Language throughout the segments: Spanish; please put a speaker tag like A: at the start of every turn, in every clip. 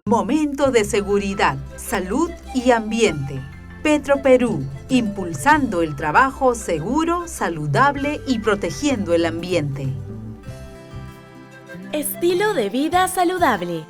A: Momento de seguridad, salud y ambiente. Petroperú, impulsando el trabajo seguro, saludable y protegiendo el ambiente.
B: Estilo de vida saludable.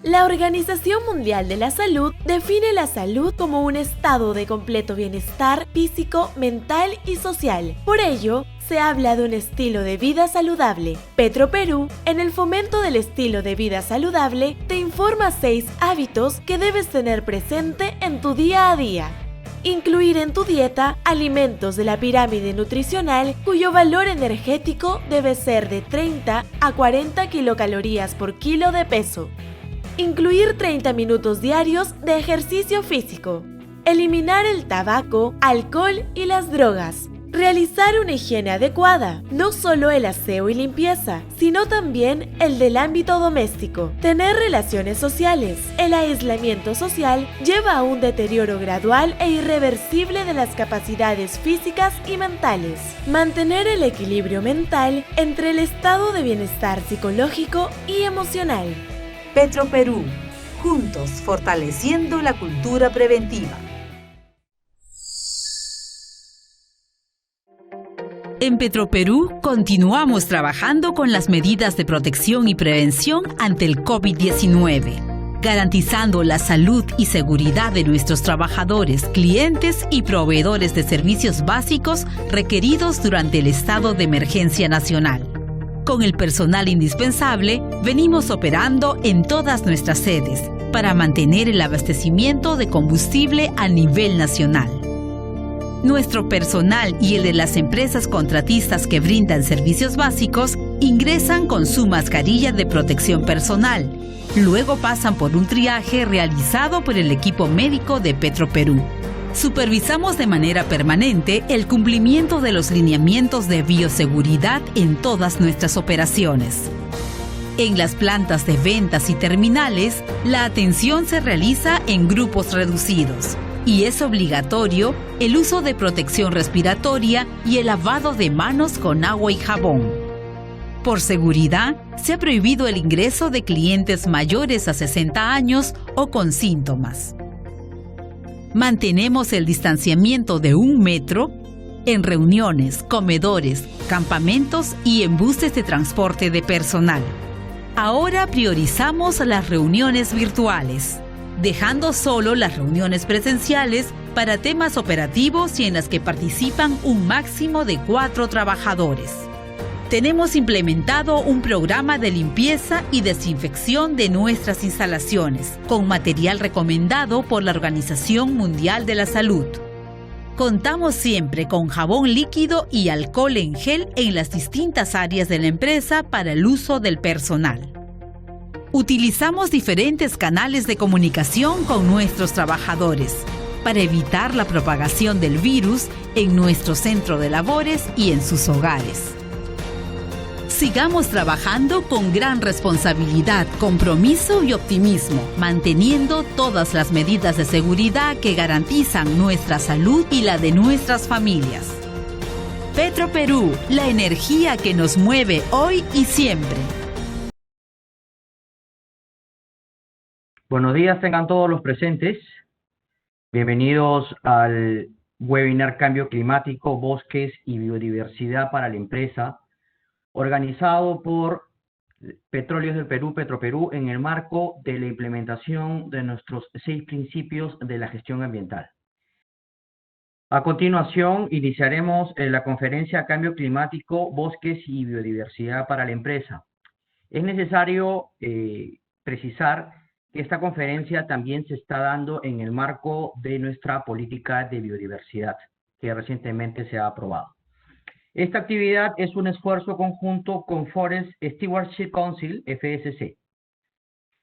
B: La Organización Mundial de la Salud define la salud como un estado de completo bienestar físico, mental y social. Por ello, se habla de un estilo de vida saludable. Petroperú, en el fomento del estilo de vida saludable, te informa 6 hábitos que debes tener presente en tu día a día. Incluir en tu dieta alimentos de la pirámide nutricional cuyo valor energético debe ser de 30 a 40 kilocalorías por kilo de peso. Incluir 30 minutos diarios de ejercicio físico. Eliminar el tabaco, alcohol y las drogas. Realizar una higiene adecuada, no solo el aseo y limpieza, sino también el del ámbito doméstico. Tener relaciones sociales. El aislamiento social lleva a un deterioro gradual e irreversible de las capacidades físicas y mentales. Mantener el equilibrio mental entre el estado de bienestar psicológico y emocional.
A: Petroperú, juntos fortaleciendo la cultura preventiva.
C: En Petroperú continuamos trabajando con las medidas de protección y prevención ante el COVID-19, garantizando la salud y seguridad de nuestros trabajadores, clientes y proveedores de servicios básicos requeridos durante el estado de emergencia nacional. Con el personal indispensable, venimos operando en todas nuestras sedes para mantener el abastecimiento de combustible a nivel nacional. Nuestro personal y el de las empresas contratistas que brindan servicios básicos ingresan con su mascarilla de protección personal. Luego pasan por un triaje realizado por el equipo médico de Petroperú. Supervisamos de manera permanente el cumplimiento de los lineamientos de bioseguridad en todas nuestras operaciones. En las plantas de ventas y terminales, la atención se realiza en grupos reducidos y es obligatorio el uso de protección respiratoria y el lavado de manos con agua y jabón. Por seguridad, se ha prohibido el ingreso de clientes mayores a 60 años o con síntomas. Mantenemos el distanciamiento de 1 metro en reuniones, comedores, campamentos y en buses de transporte de personal. Ahora priorizamos las reuniones virtuales, dejando solo las reuniones presenciales para temas operativos y en las que participan un máximo de 4 trabajadores. Tenemos implementado un programa de limpieza y desinfección de nuestras instalaciones, con material recomendado por la Organización Mundial de la Salud. Contamos siempre con jabón líquido y alcohol en gel en las distintas áreas de la empresa para el uso del personal. Utilizamos diferentes canales de comunicación con nuestros trabajadores para evitar la propagación del virus en nuestro centro de labores y en sus hogares. Sigamos trabajando con gran responsabilidad, compromiso y optimismo, manteniendo todas las medidas de seguridad que garantizan nuestra salud y la de nuestras familias. Petroperú, la energía que nos mueve hoy y siempre.
D: Buenos días tengan todos los presentes. Bienvenidos al webinar Cambio Climático, Bosques y Biodiversidad para la Empresa, organizado por Petróleos del Perú, Petroperú, en el marco de la implementación de nuestros 6 principios de la gestión ambiental. A continuación, iniciaremos la conferencia Cambio Climático, Bosques y Biodiversidad para la Empresa. Es necesario precisar que esta conferencia también se está dando en el marco de nuestra política de biodiversidad, que recientemente se ha aprobado. Esta actividad es un esfuerzo conjunto con Forest Stewardship Council, FSC.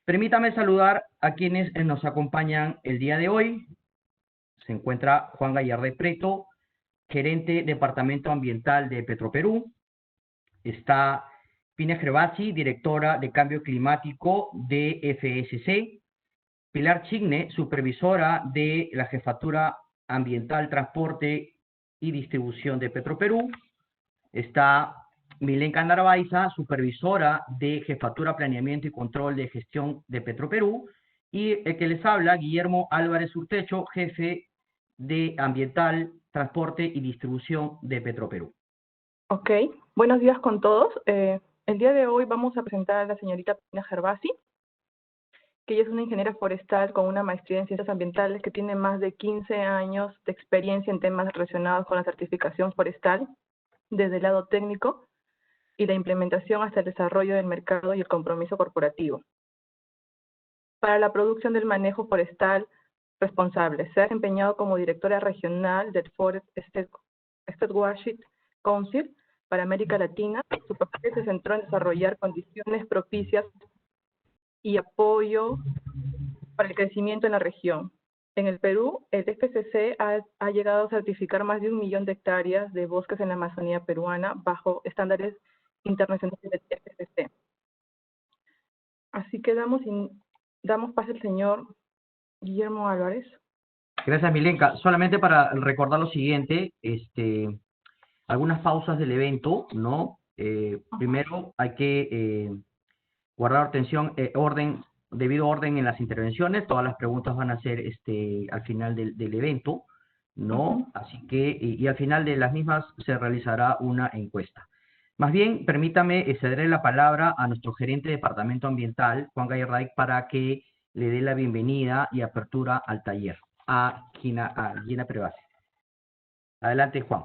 D: Permítame saludar a quienes nos acompañan el día de hoy. Se encuentra Juan Gallardo Preto, gerente Departamento Ambiental de Petroperú. Está Pina Gervasi, directora de Cambio Climático de FSC. Pilar Chigne, supervisora de la Jefatura Ambiental, Transporte y Distribución de Petroperú. Está Milenka Narváez, supervisora de Jefatura, Planeamiento y Control de Gestión de Petroperú, y el que les habla, Guillermo Álvarez Urtecho, jefe de Ambiental, Transporte y Distribución de Petroperú.
E: Ok, buenos días con todos. El día de hoy vamos a presentar a la señorita Pina Gervasi, que ella es una ingeniera forestal con una maestría en ciencias ambientales que tiene más de 15 años de experiencia en temas relacionados con la certificación forestal, desde el lado técnico y la implementación hasta el desarrollo del mercado y el compromiso corporativo. Para la producción del manejo forestal responsable, se ha desempeñado como directora regional del Forest Stewardship Council para América Latina. Su papel se centró en desarrollar condiciones propicias y apoyo para el crecimiento en la región. En el Perú, el FCC ha llegado a certificar más de 1 millón de hectáreas de bosques en la Amazonía peruana bajo estándares internacionales del FCC. Así que damos paso al señor Guillermo Álvarez.
D: Gracias, Milenka. Solamente para recordar lo siguiente, algunas pausas del evento, ¿no? Primero hay que guardar atención, debido orden en las intervenciones. Todas las preguntas van a ser al final del evento, ¿no? Así que, y al final de las mismas se realizará una encuesta. Más bien, permítame cederle la palabra a nuestro gerente de Departamento Ambiental, Juan Gayarday, para que le dé la bienvenida y apertura al taller a Gina Prevase. Adelante, Juan.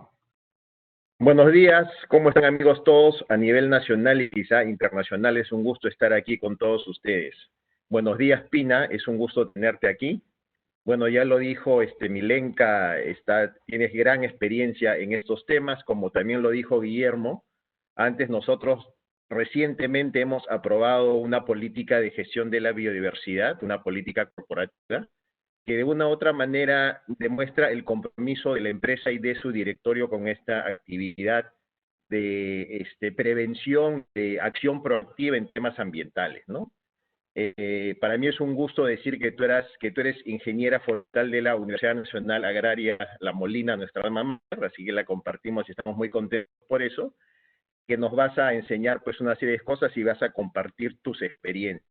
F: Buenos días, ¿cómo están amigos todos? A nivel nacional y quizá internacional es un gusto estar aquí con todos ustedes. Buenos días, Pina, es un gusto tenerte aquí. Bueno, ya lo dijo Milenka, tienes gran experiencia en estos temas, como también lo dijo Guillermo. Antes nosotros recientemente hemos aprobado una política de gestión de la biodiversidad, una política corporativa, que de una u otra manera demuestra el compromiso de la empresa y de su directorio con esta actividad de prevención, de acción proactiva en temas ambientales, ¿no? Para mí es un gusto decir que tú eres ingeniera forestal de la Universidad Nacional Agraria La Molina, nuestra alma mater, así que la compartimos y estamos muy contentos por eso, que nos vas a enseñar pues una serie de cosas y vas a compartir tus experiencias.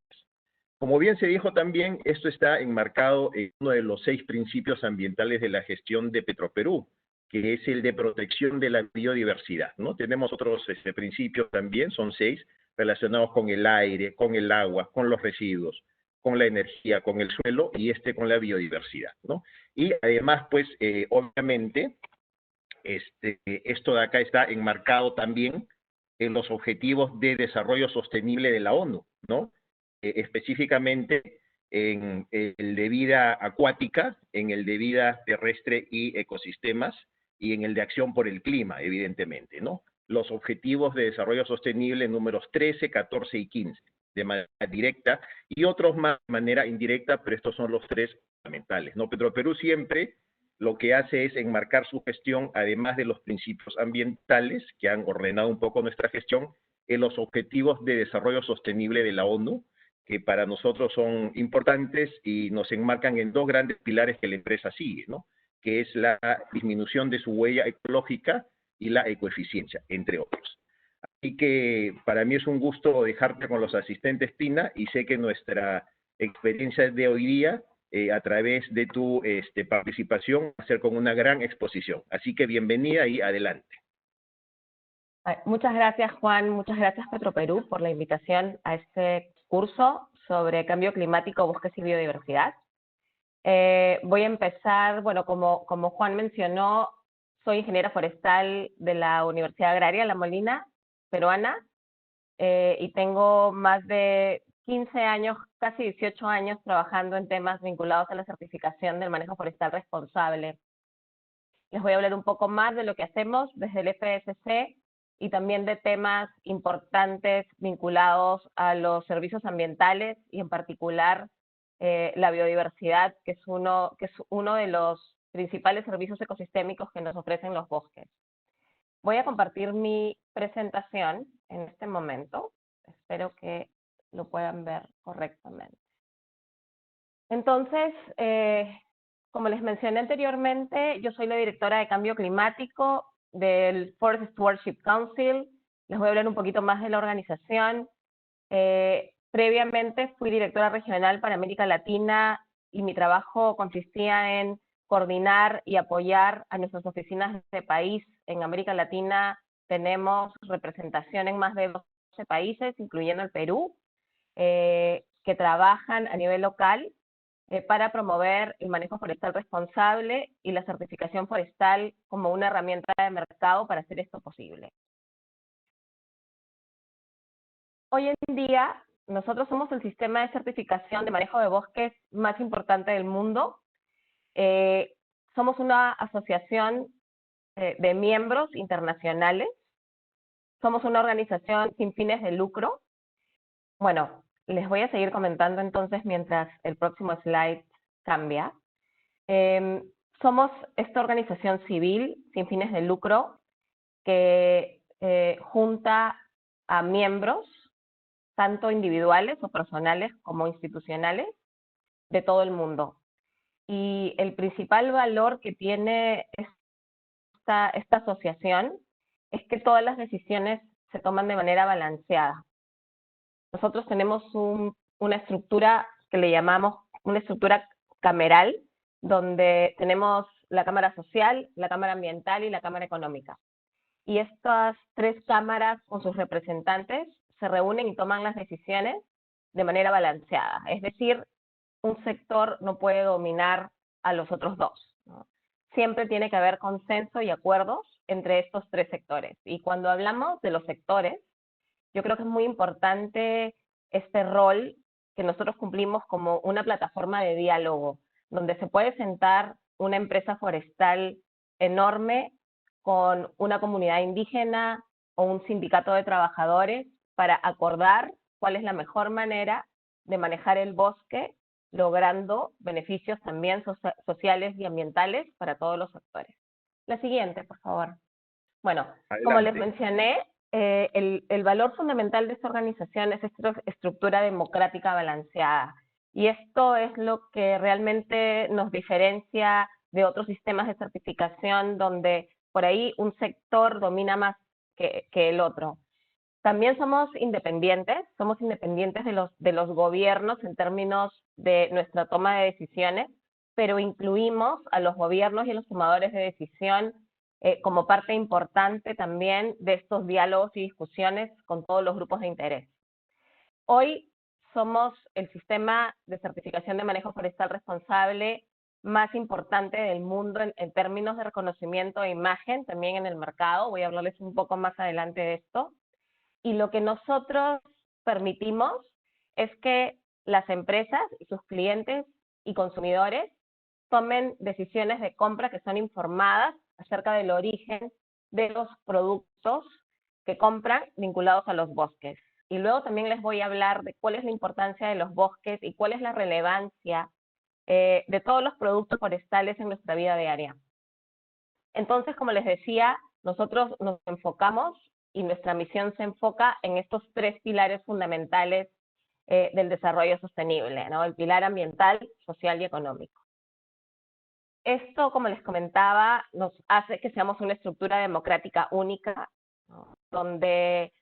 F: Como bien se dijo también, esto está enmarcado en uno de los 6 principios ambientales de la gestión de Petroperú, que es el de protección de la biodiversidad, ¿no? Tenemos otros principios también, son 6, relacionados con el aire, con el agua, con los residuos, con la energía, con el suelo y con la biodiversidad, ¿no? Y además, pues, obviamente, esto de acá está enmarcado también en los Objetivos de Desarrollo Sostenible de la ONU, ¿no? Específicamente en el de vida acuática, en el de vida terrestre y ecosistemas, y en el de acción por el clima, evidentemente, ¿no? Los Objetivos de Desarrollo Sostenible números 13, 14 y 15, de manera directa, y otros más de manera indirecta, pero estos son los 3 fundamentales, ¿no? Petroperú siempre lo que hace es enmarcar su gestión, además de los principios ambientales que han ordenado un poco nuestra gestión, en los Objetivos de Desarrollo Sostenible de la ONU, que para nosotros son importantes y nos enmarcan en 2 grandes pilares que la empresa sigue, ¿no? Que es la disminución de su huella ecológica y la ecoeficiencia, entre otros. Así que para mí es un gusto dejarte con los asistentes, Pina, y sé que nuestra experiencia de hoy día, a través de tu participación, va a ser con una gran exposición. Así que bienvenida y adelante.
G: Muchas gracias, Juan. Muchas gracias, Petroperú, por la invitación a este curso sobre cambio climático, bosques y biodiversidad. Voy a empezar, bueno, como Juan mencionó, soy ingeniera forestal de la Universidad Agraria La Molina, peruana, y tengo más de 15 años, casi 18 años trabajando en temas vinculados a la certificación del manejo forestal responsable. Les voy a hablar un poco más de lo que hacemos desde el FSC y también de temas importantes vinculados a los servicios ambientales y en particular la biodiversidad, que es uno de los principales servicios ecosistémicos que nos ofrecen los bosques. Voy a compartir mi presentación en este momento. Espero que lo puedan ver correctamente. Entonces, como les mencioné anteriormente, yo soy la directora de Cambio Climático del Forest Stewardship Council. les voy a hablar un poquito más de la organización. Previamente fui directora regional para América Latina y mi trabajo consistía en coordinar y apoyar a nuestras oficinas de país. En América Latina tenemos representación en más de 12 países, incluyendo el Perú, que trabajan a nivel local para promover el manejo forestal responsable y la certificación forestal como una herramienta de mercado para hacer esto posible. Hoy en día, nosotros somos el sistema de certificación de manejo de bosques más importante del mundo. Somos una asociación de miembros internacionales. Somos una organización sin fines de lucro. Bueno, les voy a seguir comentando entonces mientras el próximo slide cambia. Somos esta organización civil sin fines de lucro que junta a miembros, tanto individuales o personales como institucionales, de todo el mundo. Y el principal valor que tiene esta asociación es que todas las decisiones se toman de manera balanceada. Nosotros tenemos una estructura que le llamamos una estructura cameral, donde tenemos la Cámara Social, la Cámara Ambiental y la Cámara Económica. Y estas tres cámaras con sus representantes se reúnen y toman las decisiones de manera balanceada. Es decir, un sector no puede dominar a los otros dos, ¿no? Siempre tiene que haber consenso y acuerdos entre estos tres sectores. Y cuando hablamos de los sectores, yo creo que es muy importante este rol que nosotros cumplimos como una plataforma de diálogo, donde se puede sentar una empresa forestal enorme con una comunidad indígena o un sindicato de trabajadores para acordar cuál es la mejor manera de manejar el bosque, logrando beneficios también sociales y ambientales para todos los sectores. La siguiente, por favor. Bueno, adelante. Como les mencioné, el valor fundamental de esta organización es esta estructura democrática balanceada. Y esto es lo que realmente nos diferencia de otros sistemas de certificación donde por ahí un sector domina más que el otro. También somos independientes de los gobiernos en términos de nuestra toma de decisiones, pero incluimos a los gobiernos y a los tomadores de decisión como parte importante también de estos diálogos y discusiones con todos los grupos de interés. Hoy somos el sistema de certificación de manejo forestal responsable más importante del mundo en términos de reconocimiento de imagen, también en el mercado. Voy a hablarles un poco más adelante de esto. Y lo que nosotros permitimos es que las empresas y sus clientes y consumidores tomen decisiones de compra que son informadas acerca del origen de los productos que compran vinculados a los bosques. Y luego también les voy a hablar de cuál es la importancia de los bosques y cuál es la relevancia de todos los productos forestales en nuestra vida diaria. Entonces, como les decía, nosotros nos enfocamos y nuestra misión se enfoca en estos tres pilares fundamentales del desarrollo sostenible, ¿no? El pilar ambiental, social y económico. Esto, como les comentaba, nos hace que seamos una estructura democrática única, ¿no? Donde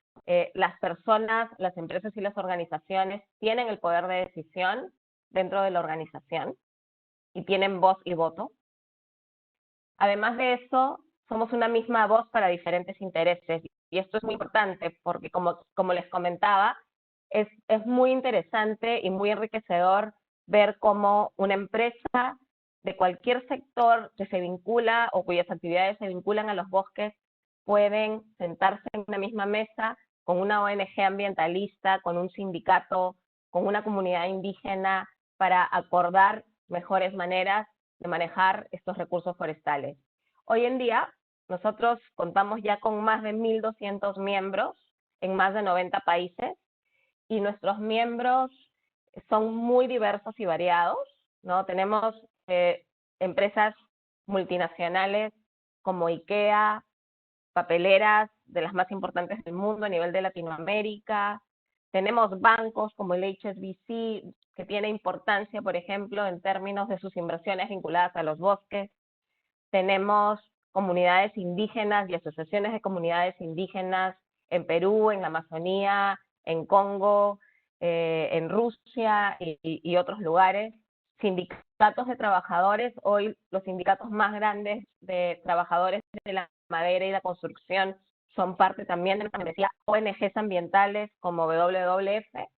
G: las personas, las empresas y las organizaciones tienen el poder de decisión dentro de la organización y tienen voz y voto. Además de eso, somos una misma voz para diferentes intereses. Y esto es muy importante porque, como les comentaba, es muy interesante y muy enriquecedor ver cómo una empresa de cualquier sector que se vincula o cuyas actividades se vinculan a los bosques pueden sentarse en una misma mesa con una ONG ambientalista, con un sindicato, con una comunidad indígena para acordar mejores maneras de manejar estos recursos forestales. Hoy en día, nosotros contamos ya con más de 1.200 miembros en más de 90 países y nuestros miembros son muy diversos y variados, ¿no? Tenemos empresas multinacionales como IKEA, papeleras de las más importantes del mundo a nivel de Latinoamérica. Tenemos bancos como el HSBC, que tiene importancia, por ejemplo, en términos de sus inversiones vinculadas a los bosques. Tenemos comunidades indígenas y asociaciones de comunidades indígenas en Perú, en la Amazonía, en Congo, en Rusia y otros lugares. Sindicatos de trabajadores, hoy los sindicatos más grandes de trabajadores de la madera y la construcción son parte también de nuestra membresía, ONGs ambientales como WWF.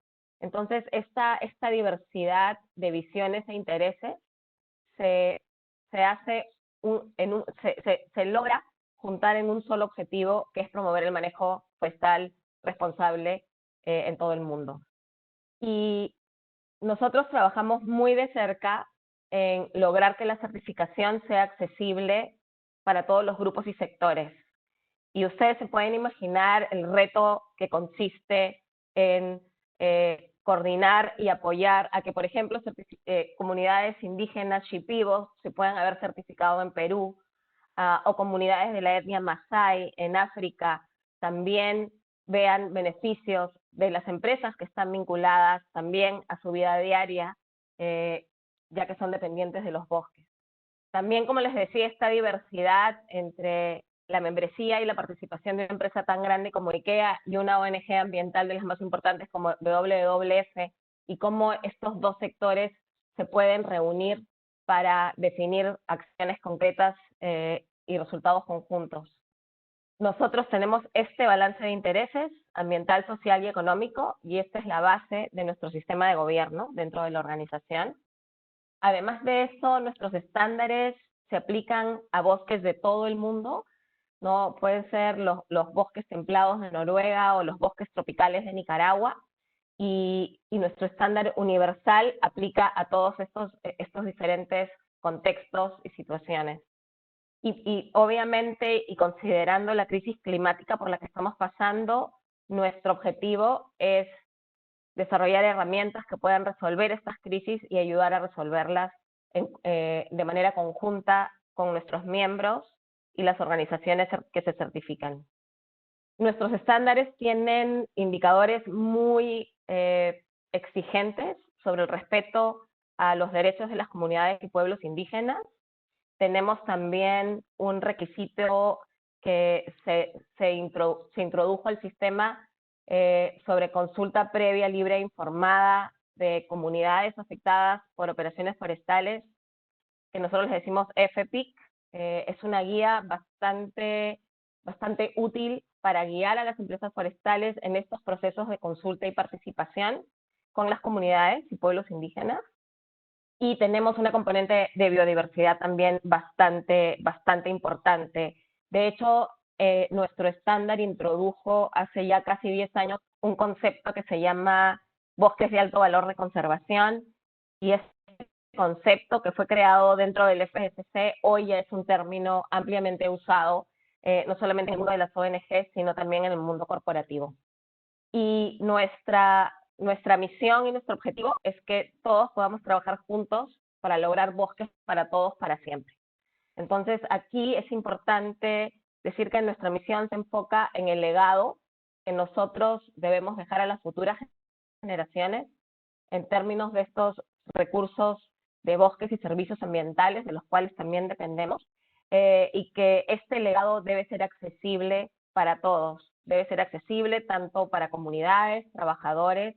G: Entonces, esta diversidad de visiones e intereses se logra juntar en un solo objetivo, que es promover el manejo forestal responsable en todo el mundo. Y nosotros trabajamos muy de cerca en lograr que la certificación sea accesible para todos los grupos y sectores. Y ustedes se pueden imaginar el reto que consiste en coordinar y apoyar a que, por ejemplo, comunidades indígenas shipibos se puedan haber certificado en Perú, o comunidades de la etnia Masái en África también vean beneficios de las empresas que están vinculadas también a su vida diaria, ya que son dependientes de los bosques. También, como les decía, esta diversidad entre la membresía y la participación de una empresa tan grande como IKEA y una ONG ambiental de las más importantes como WWF, y cómo estos dos sectores se pueden reunir para definir acciones concretas y resultados conjuntos. Nosotros tenemos este balance de intereses ambiental, social y económico, y esta es la base de nuestro sistema de gobierno dentro de la organización. Además de eso, nuestros estándares se aplican a bosques de todo el mundo, ¿no? Pueden ser los bosques templados de Noruega o los bosques tropicales de Nicaragua, y nuestro estándar universal aplica a todos estos diferentes contextos y situaciones. Y obviamente, y considerando la crisis climática por la que estamos pasando, nuestro objetivo es desarrollar herramientas que puedan resolver estas crisis y ayudar a resolverlas de manera conjunta con nuestros miembros y las organizaciones que se certifican. Nuestros estándares tienen indicadores muy exigentes sobre el respeto a los derechos de las comunidades y pueblos indígenas. Tenemos también un requisito que se introdujo al sistema sobre consulta previa, libre e informada de comunidades afectadas por operaciones forestales, que nosotros les decimos FPIC. Es una guía bastante útil para guiar a las empresas forestales en estos procesos de consulta y participación con las comunidades y pueblos indígenas. Y tenemos una componente de biodiversidad también bastante importante. De hecho, nuestro estándar introdujo hace ya casi 10 años un concepto que se llama bosques de alto valor de conservación, y este concepto, que fue creado dentro del FSC, hoy ya es un término ampliamente usado, no solamente en el mundo de las ONG, sino también en el mundo corporativo. Y nuestra misión y nuestro objetivo es que todos podamos trabajar juntos para lograr bosques para todos para siempre. Entonces, aquí es importante decir que nuestra misión se enfoca en el legado que nosotros debemos dejar a las futuras generaciones en términos de estos recursos de bosques y servicios ambientales de los cuales también dependemos, y que este legado debe ser accesible para todos. Debe ser accesible tanto para comunidades, trabajadores,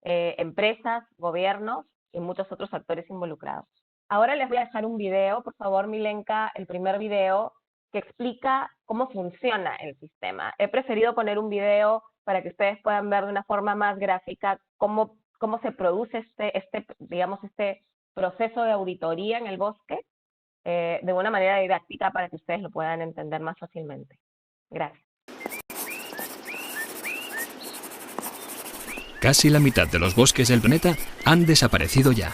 G: empresas, gobiernos y muchos otros actores involucrados. Ahora les voy a dejar un video, por favor, Milenka, el primer video que explica cómo funciona el sistema. He preferido poner un video para que ustedes puedan ver de una forma más gráfica cómo se produce este proceso de auditoría en el bosque de una manera didáctica para que ustedes lo puedan entender más fácilmente. Gracias.
H: Casi la mitad de los bosques del planeta han desaparecido ya.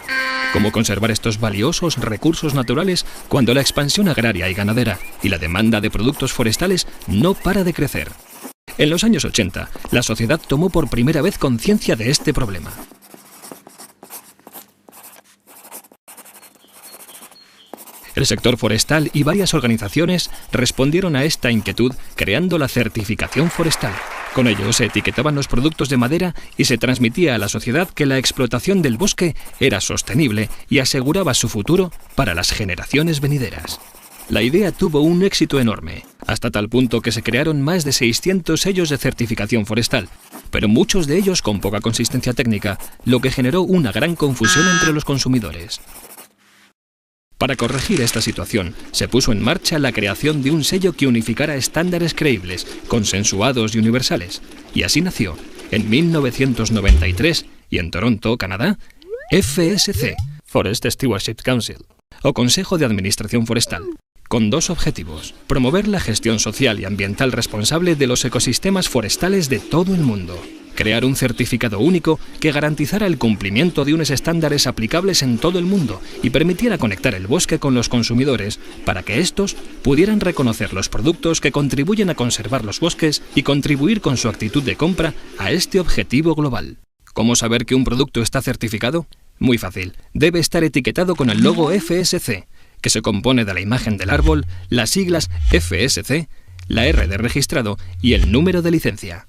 H: ¿Cómo conservar estos valiosos recursos naturales cuando la expansión agraria y ganadera y la demanda de productos forestales no para de crecer? En los años 80, la sociedad tomó por primera vez conciencia de este problema. El sector forestal y varias organizaciones respondieron a esta inquietud creando la certificación forestal. Con ello se etiquetaban los productos de madera y se transmitía a la sociedad que la explotación del bosque era sostenible y aseguraba su futuro para las generaciones venideras. La idea tuvo un éxito enorme, hasta tal punto que se crearon más de 600 sellos de certificación forestal, pero muchos de ellos con poca consistencia técnica, lo que generó una gran confusión entre los consumidores. Para corregir esta situación, se puso en marcha la creación de un sello que unificara estándares creíbles, consensuados y universales, y así nació, en 1993, y en Toronto, Canadá, FSC, Forest Stewardship Council, o Consejo de Administración Forestal, con dos objetivos: promover la gestión social y ambiental responsable de los ecosistemas forestales de todo el mundo, crear un certificado único que garantizara el cumplimiento de unos estándares aplicables en todo el mundo y permitiera conectar el bosque con los consumidores para que éstos pudieran reconocer los productos que contribuyen a conservar los bosques y contribuir con su actitud de compra a este objetivo global. ¿Cómo saber que un producto está certificado? Muy fácil, debe estar etiquetado con el logo FSC, que se compone de la imagen del árbol, las siglas FSC, la R de registrado y el número de licencia.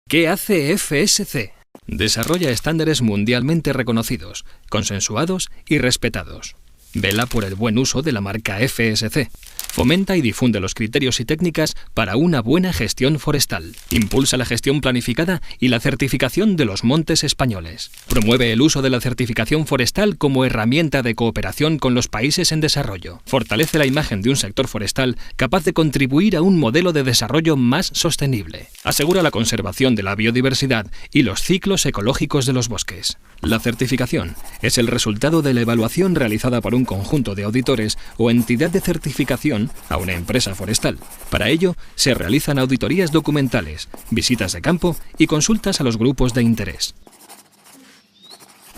H: ¿Qué hace FSC? Desarrolla estándares mundialmente reconocidos, consensuados y respetados. Vela por el buen uso de la marca FSC. Fomenta y difunde los criterios y técnicas para una buena gestión forestal. Impulsa la gestión planificada y la certificación de los montes españoles. Promueve el uso de la certificación forestal como herramienta de cooperación con los países en desarrollo. Fortalece la imagen de un sector forestal capaz de contribuir a un modelo de desarrollo más sostenible. Asegura la conservación de la biodiversidad y los ciclos ecológicos de los bosques. La certificación es el resultado de la evaluación realizada por un conjunto de auditores o entidad de certificación a una empresa forestal. Para ello, se realizan auditorías documentales, visitas de campo y consultas a los grupos de interés.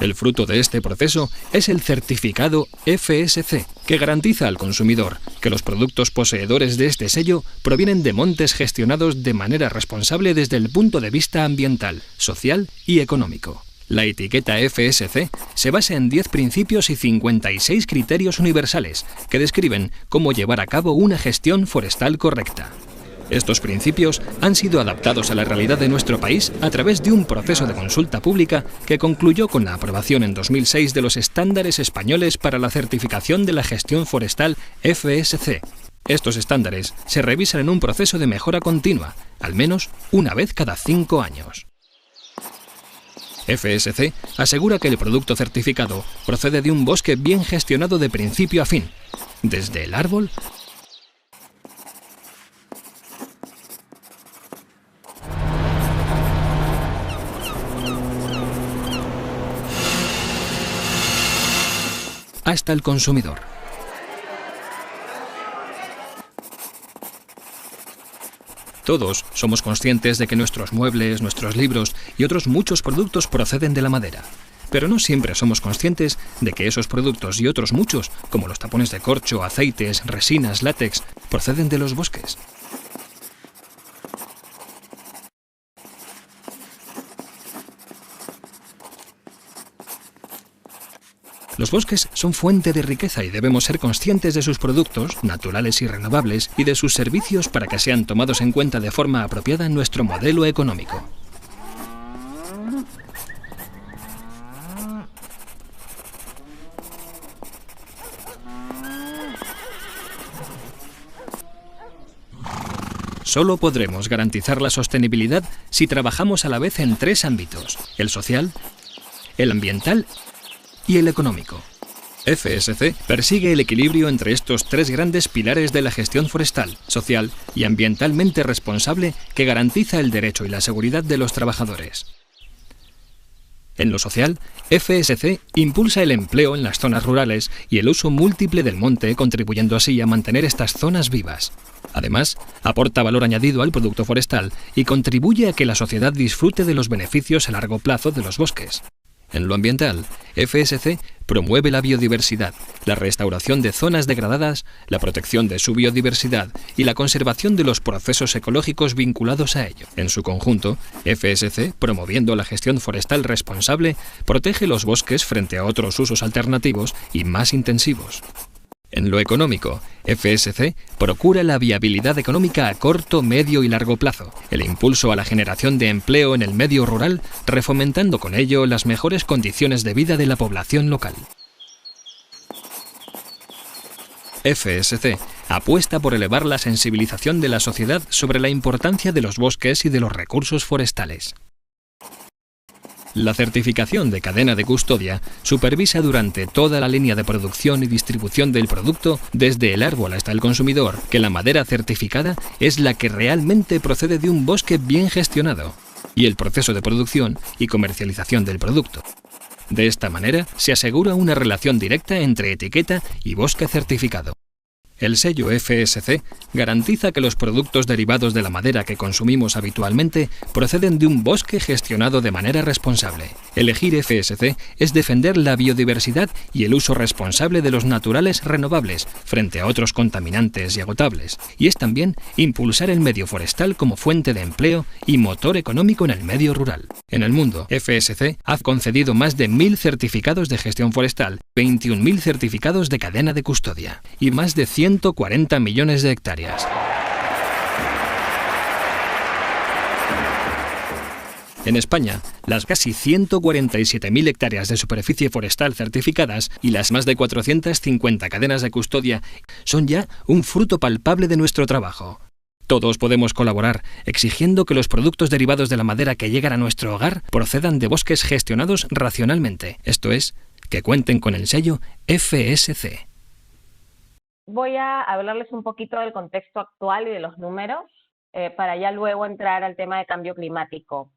H: El fruto de este proceso es el certificado FSC, que garantiza al consumidor que los productos poseedores de este sello provienen de montes gestionados de manera responsable desde el punto de vista ambiental, social y económico. La etiqueta FSC se basa en 10 principios y 56 criterios universales que describen cómo llevar a cabo una gestión forestal correcta. Estos principios han sido adaptados a la realidad de nuestro país a través de un proceso de consulta pública que concluyó con la aprobación en 2006 de los estándares españoles para la certificación de la gestión forestal FSC. Estos estándares se revisan en un proceso de mejora continua, al menos una vez cada 5 años. FSC asegura que el producto certificado procede de un bosque bien gestionado de principio a fin, desde el árbol hasta el consumidor. Todos somos conscientes de que nuestros muebles, nuestros libros y otros muchos productos proceden de la madera. Pero no siempre somos conscientes de que esos productos y otros muchos, como los tapones de corcho, aceites, resinas, látex, proceden de los bosques. Los bosques son fuente de riqueza y debemos ser conscientes de sus productos, naturales y renovables, y de sus servicios para que sean tomados en cuenta de forma apropiada en nuestro modelo económico. Solo podremos garantizar la sostenibilidad si trabajamos a la vez en 3 ámbitos: el social, el ambiental y el económico. FSC persigue el equilibrio entre estos 3 grandes pilares de la gestión forestal, social y ambientalmente responsable que garantiza el derecho y la seguridad de los trabajadores. En lo social, FSC impulsa el empleo en las zonas rurales y el uso múltiple del monte, contribuyendo así a mantener estas zonas vivas. Además, aporta valor añadido al producto forestal y contribuye a que la sociedad disfrute de los beneficios a largo plazo de los bosques. En lo ambiental, FSC promueve la biodiversidad, la restauración de zonas degradadas, la protección de su biodiversidad y la conservación de los procesos ecológicos vinculados a ello. En su conjunto, FSC, promoviendo la gestión forestal responsable, protege los bosques frente a otros usos alternativos y más intensivos. En lo económico, FSC procura la viabilidad económica a corto, medio y largo plazo, el impulso a la generación de empleo en el medio rural, refomentando con ello las mejores condiciones de vida de la población local. FSC apuesta por elevar la sensibilización de la sociedad sobre la importancia de los bosques y de los recursos forestales. La certificación de cadena de custodia supervisa durante toda la línea de producción y distribución del producto, desde el árbol hasta el consumidor, que la madera certificada es la que realmente procede de un bosque bien gestionado, y el proceso de producción y comercialización del producto. De esta manera, se asegura una relación directa entre etiqueta y bosque certificado. El sello FSC garantiza que los productos derivados de la madera que consumimos habitualmente proceden de un bosque gestionado de manera responsable. Elegir FSC es defender la biodiversidad y el uso responsable de los naturales renovables frente a otros contaminantes y agotables, y es también impulsar el medio forestal como fuente de empleo y motor económico en el medio rural. En el mundo, FSC ha concedido más de 1.000 certificados de gestión forestal, 21.000 certificados de cadena de custodia y más de 140 millones de hectáreas. En España, las casi 147.000 hectáreas de superficie forestal certificadas y las más de 450 cadenas de custodia son ya un fruto palpable de nuestro trabajo. Todos podemos colaborar exigiendo que los productos derivados de la madera que llegan a nuestro hogar procedan de bosques gestionados racionalmente, esto es, que cuenten con el sello FSC.
G: Voy a hablarles un poquito del contexto actual y de los números para ya luego entrar al tema de cambio climático.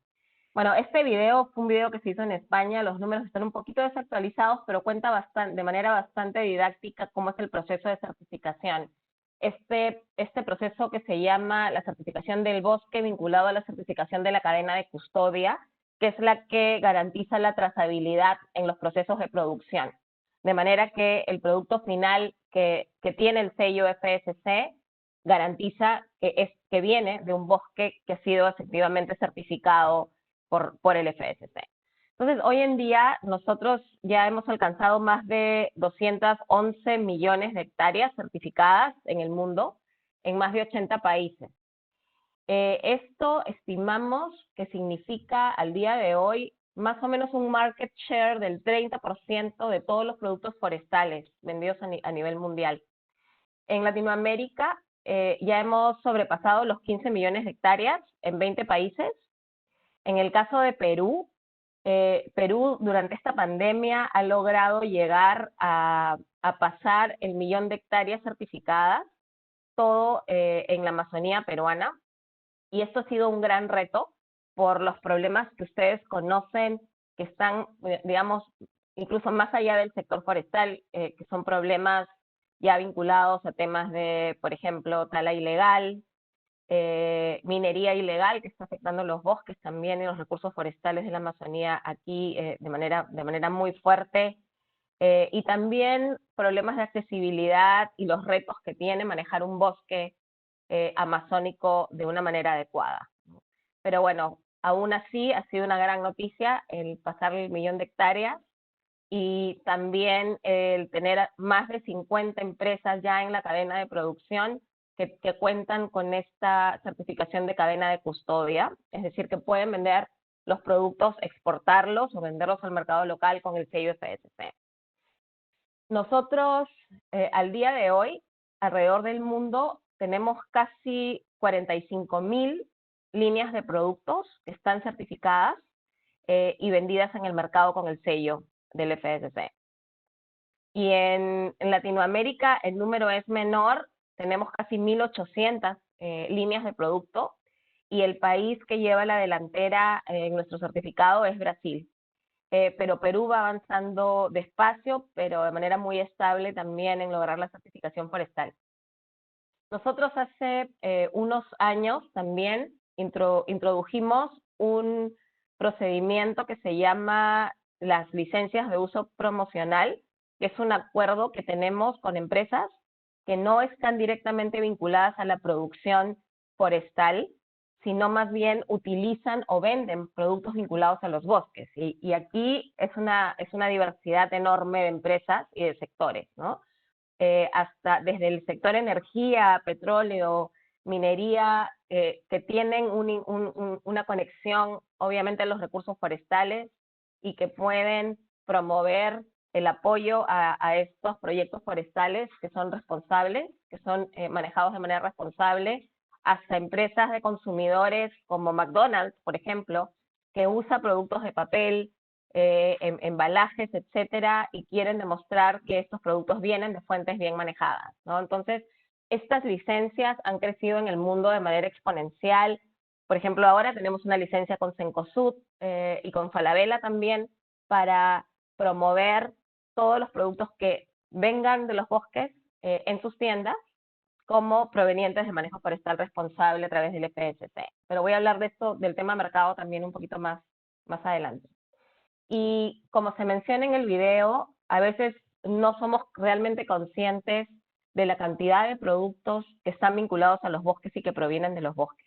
G: Bueno, este video fue un video que se hizo en España, los números están un poquito desactualizados, pero cuenta de manera bastante didáctica cómo es el proceso de certificación. Este proceso que se llama la certificación del bosque vinculado a la certificación de la cadena de custodia, que es la que garantiza la trazabilidad en los procesos de producción. De manera que el producto final que tiene el sello FSC garantiza que viene de un bosque que ha sido efectivamente certificado por el FSC. Entonces, hoy en día nosotros ya hemos alcanzado más de 211 millones de hectáreas certificadas en el mundo, en más de 80 países. Esto estimamos que significa al día de hoy más o menos un market share del 30% de todos los productos forestales vendidos a nivel mundial. En Latinoamérica ya hemos sobrepasado los 15 millones de hectáreas en 20 países. En el caso de Perú, Perú durante esta pandemia ha logrado llegar a pasar el 1.000.000 de hectáreas certificadas, todo en la Amazonía peruana. Y esto ha sido un gran reto por los problemas que ustedes conocen, que están, digamos, incluso más allá del sector forestal, que son problemas ya vinculados a temas de, por ejemplo, tala ilegal, minería ilegal, que está afectando los bosques también y los recursos forestales de la Amazonía aquí de manera muy fuerte, y también problemas de accesibilidad y los retos que tiene manejar un bosque amazónico de una manera adecuada. Pero bueno, aún así ha sido una gran noticia el pasar el 1.000.000 de hectáreas y también el tener más de 50 empresas ya en la cadena de producción que cuentan con esta certificación de cadena de custodia, es decir, que pueden vender los productos, exportarlos o venderlos al mercado local con el sello FSC. Nosotros, al día de hoy, alrededor del mundo, tenemos casi 45.000 líneas de productos que están certificadas y vendidas en el mercado con el sello del FSC. Y en Latinoamérica el número es menor, tenemos casi 1.800 líneas de producto y el país que lleva la delantera en nuestro certificado es Brasil. Pero Perú va avanzando despacio, pero de manera muy estable también en lograr la certificación forestal. Nosotros hace unos años también introdujimos un procedimiento que se llama las licencias de uso promocional, que es un acuerdo que tenemos con empresas que no están directamente vinculadas a la producción forestal, sino más bien utilizan o venden productos vinculados a los bosques. Y aquí es una diversidad enorme de empresas y de sectores, ¿no? Hasta desde el sector energía, petróleo, minería, que tienen una conexión obviamente a los recursos forestales y que pueden promover el apoyo a estos proyectos forestales que son responsables, que son manejados de manera responsable, hasta empresas de consumidores como McDonald's, por ejemplo, que usa productos de papel, embalajes, etcétera, y quieren demostrar que estos productos vienen de fuentes bien manejadas, ¿no? Entonces, estas licencias han crecido en el mundo de manera exponencial. Por ejemplo, ahora tenemos una licencia con Cencosud y con Falabella también para promover todos los productos que vengan de los bosques en sus tiendas como provenientes de manejo forestal responsable a través del FSC. Pero voy a hablar de esto, del tema mercado también un poquito más adelante. Y como se menciona en el video, a veces no somos realmente conscientes de la cantidad de productos que están vinculados a los bosques y que provienen de los bosques.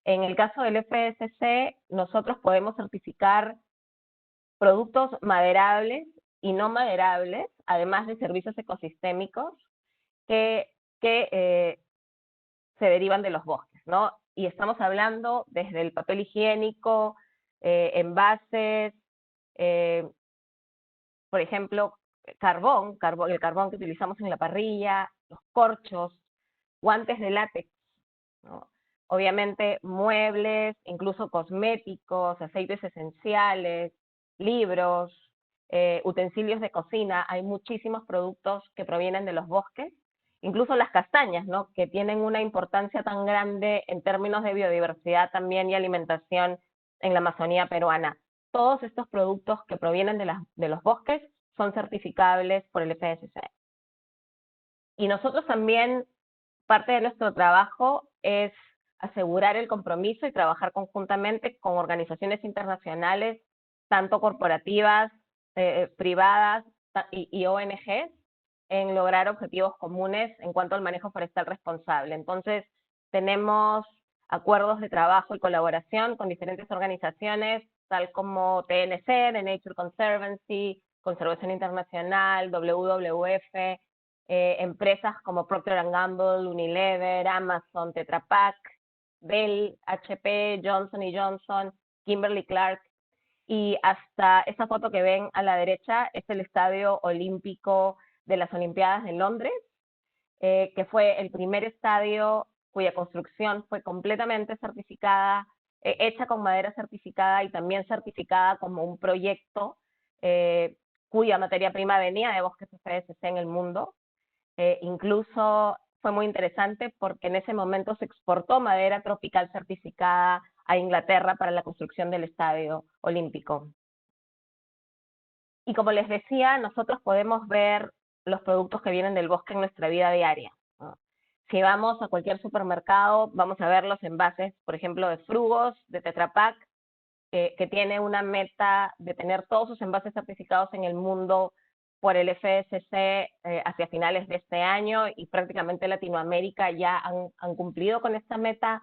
G: En el caso del FSC, nosotros podemos certificar productos maderables y no maderables, además de servicios ecosistémicos que se derivan de los bosques, ¿no? Y estamos hablando desde el papel higiénico, envases, por ejemplo, el carbón que utilizamos en la parrilla, los corchos, guantes de látex, ¿no? Obviamente muebles, incluso cosméticos, aceites esenciales, libros, utensilios de cocina. Hay muchísimos productos que provienen de los bosques, incluso las castañas, ¿no? Que tienen una importancia tan grande en términos de biodiversidad también y alimentación en la Amazonía peruana. Todos estos productos que provienen de los bosques son certificables por el FSC. Y nosotros también, parte de nuestro trabajo es asegurar el compromiso y trabajar conjuntamente con organizaciones internacionales, tanto corporativas, privadas y ONGs, en lograr objetivos comunes en cuanto al manejo forestal responsable. Entonces, tenemos acuerdos de trabajo y colaboración con diferentes organizaciones, tal como TNC, The Nature Conservancy, Conservación Internacional, WWF, empresas como Procter & Gamble, Unilever, Amazon, Tetra Pak, Dell, HP, Johnson & Johnson, Kimberly-Clark, y hasta esta foto que ven a la derecha es el Estadio Olímpico de las Olimpiadas de Londres, que fue el primer estadio cuya construcción fue completamente certificada, hecha con madera certificada y también certificada como un proyecto cuya materia prima venía de bosques FSC en el mundo. Incluso fue muy interesante porque en ese momento se exportó madera tropical certificada a Inglaterra para la construcción del Estadio Olímpico. Y como les decía, nosotros podemos ver los productos que vienen del bosque en nuestra vida diaria, ¿no? Si vamos a cualquier supermercado, vamos a ver los envases, por ejemplo, de Frugos, de Tetra Pak, que tiene una meta de tener todos sus envases certificados en el mundo por el FSC hacia finales de este año, y prácticamente Latinoamérica ya han cumplido con esta meta.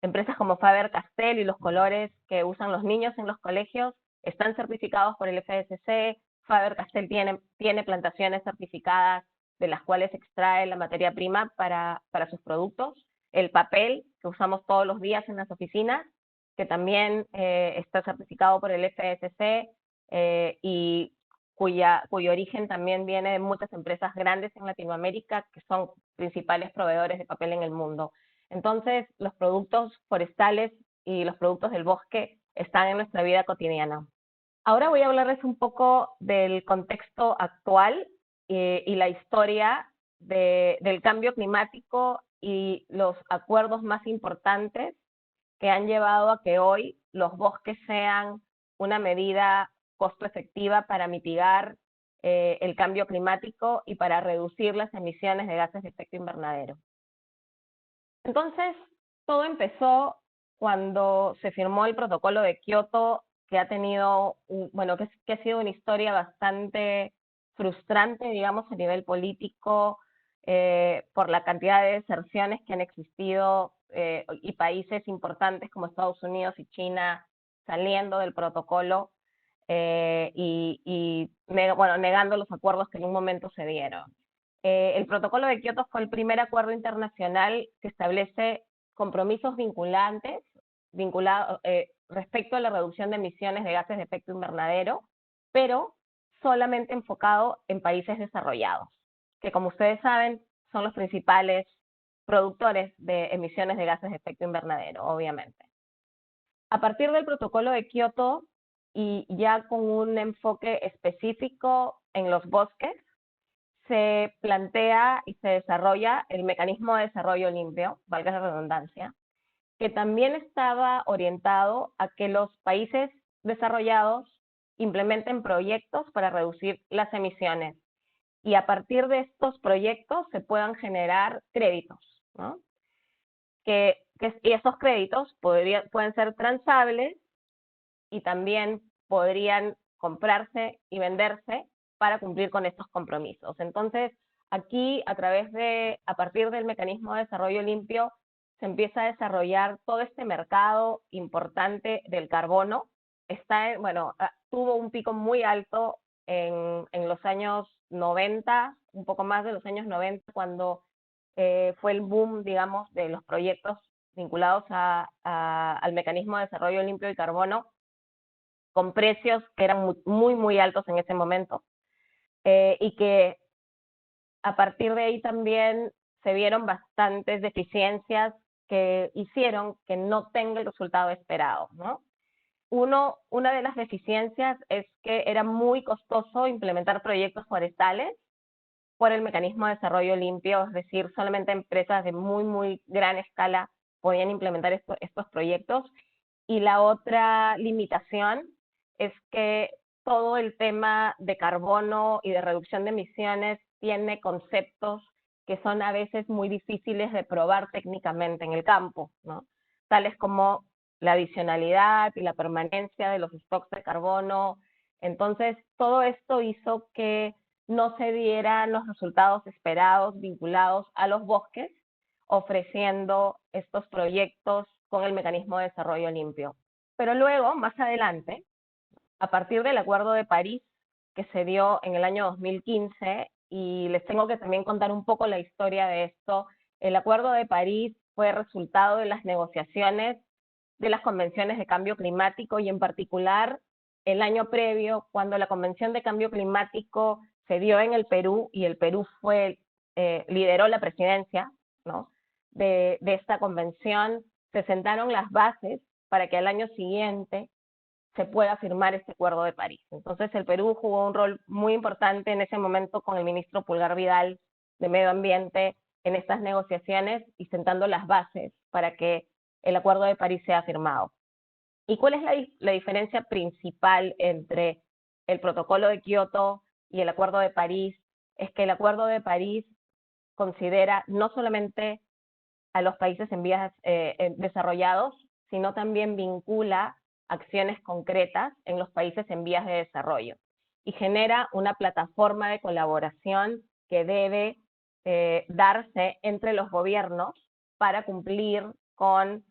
G: Empresas como Faber-Castell y los colores que usan los niños en los colegios están certificados por el FSC. Faber-Castell tiene plantaciones certificadas de las cuales extrae la materia prima para sus productos. El papel que usamos todos los días en las oficinas, que también está certificado por el FSC y cuyo origen también viene de muchas empresas grandes en Latinoamérica que son principales proveedores de papel en el mundo. Entonces, los productos forestales y los productos del bosque están en nuestra vida cotidiana. Ahora voy a hablarles un poco del contexto actual y la historia del cambio climático y los acuerdos más importantes que han llevado a que hoy los bosques sean una medida costo efectiva para mitigar el cambio climático y para reducir las emisiones de gases de efecto invernadero. Entonces, todo empezó cuando se firmó el protocolo de Kioto, que ha tenido, que ha sido una historia bastante frustrante, digamos, a nivel político, por la cantidad de deserciones que han existido y países importantes como Estados Unidos y China saliendo del protocolo negando los acuerdos que en un momento se dieron. El protocolo de Kioto fue el primer acuerdo internacional que establece compromisos vinculantes respecto a la reducción de emisiones de gases de efecto invernadero, pero solamente enfocado en países desarrollados, que como ustedes saben son los principales productores de emisiones de gases de efecto invernadero, obviamente. A partir del protocolo de Kioto y ya con un enfoque específico en los bosques, se plantea y se desarrolla el mecanismo de desarrollo limpio, valga la redundancia, que también estaba orientado a que los países desarrollados implementen proyectos para reducir las emisiones y a partir de estos proyectos se puedan generar créditos, ¿no? Y esos créditos pueden ser transables y también podrían comprarse y venderse para cumplir con estos compromisos. Entonces, aquí, a partir del mecanismo de desarrollo limpio, se empieza a desarrollar todo este mercado importante del carbono. Tuvo un pico muy alto en los años 90, un poco más de los años 90, cuando fue el boom, digamos, de los proyectos vinculados al mecanismo de desarrollo limpio del carbono, con precios que eran muy, muy altos en ese momento, y que a partir de ahí también se vieron bastantes deficiencias que hicieron que no tenga el resultado esperado, ¿no? Una de las deficiencias es que era muy costoso implementar proyectos forestales por el mecanismo de desarrollo limpio, es decir, solamente empresas de muy, muy gran escala podían implementar estos proyectos. Y la otra limitación es que todo el tema de carbono y de reducción de emisiones tiene conceptos que son a veces muy difíciles de probar técnicamente en el campo, ¿no? Tales como la adicionalidad y la permanencia de los stocks de carbono. Entonces, todo esto hizo que no se dieran los resultados esperados vinculados a los bosques, ofreciendo estos proyectos con el mecanismo de desarrollo limpio. Pero luego, más adelante, a partir del Acuerdo de París, que se dio en el año 2015, y les tengo que también contar un poco la historia de esto, el Acuerdo de París fue resultado de las negociaciones de las convenciones de cambio climático y en particular el año previo, cuando la Convención de Cambio Climático se dio en el Perú y el Perú lideró la presidencia, ¿no?, de esta convención, se sentaron las bases para que al año siguiente se pueda firmar este Acuerdo de París. Entonces el Perú jugó un rol muy importante en ese momento con el ministro Pulgar Vidal de Medio Ambiente en estas negociaciones y sentando las bases para que el Acuerdo de París sea firmado. ¿Y cuál es la diferencia principal entre el Protocolo de Kioto y el Acuerdo de París? Es que el Acuerdo de París considera no solamente a los países en vías desarrollados, sino también vincula acciones concretas en los países en vías de desarrollo y genera una plataforma de colaboración que debe darse entre los gobiernos para cumplir con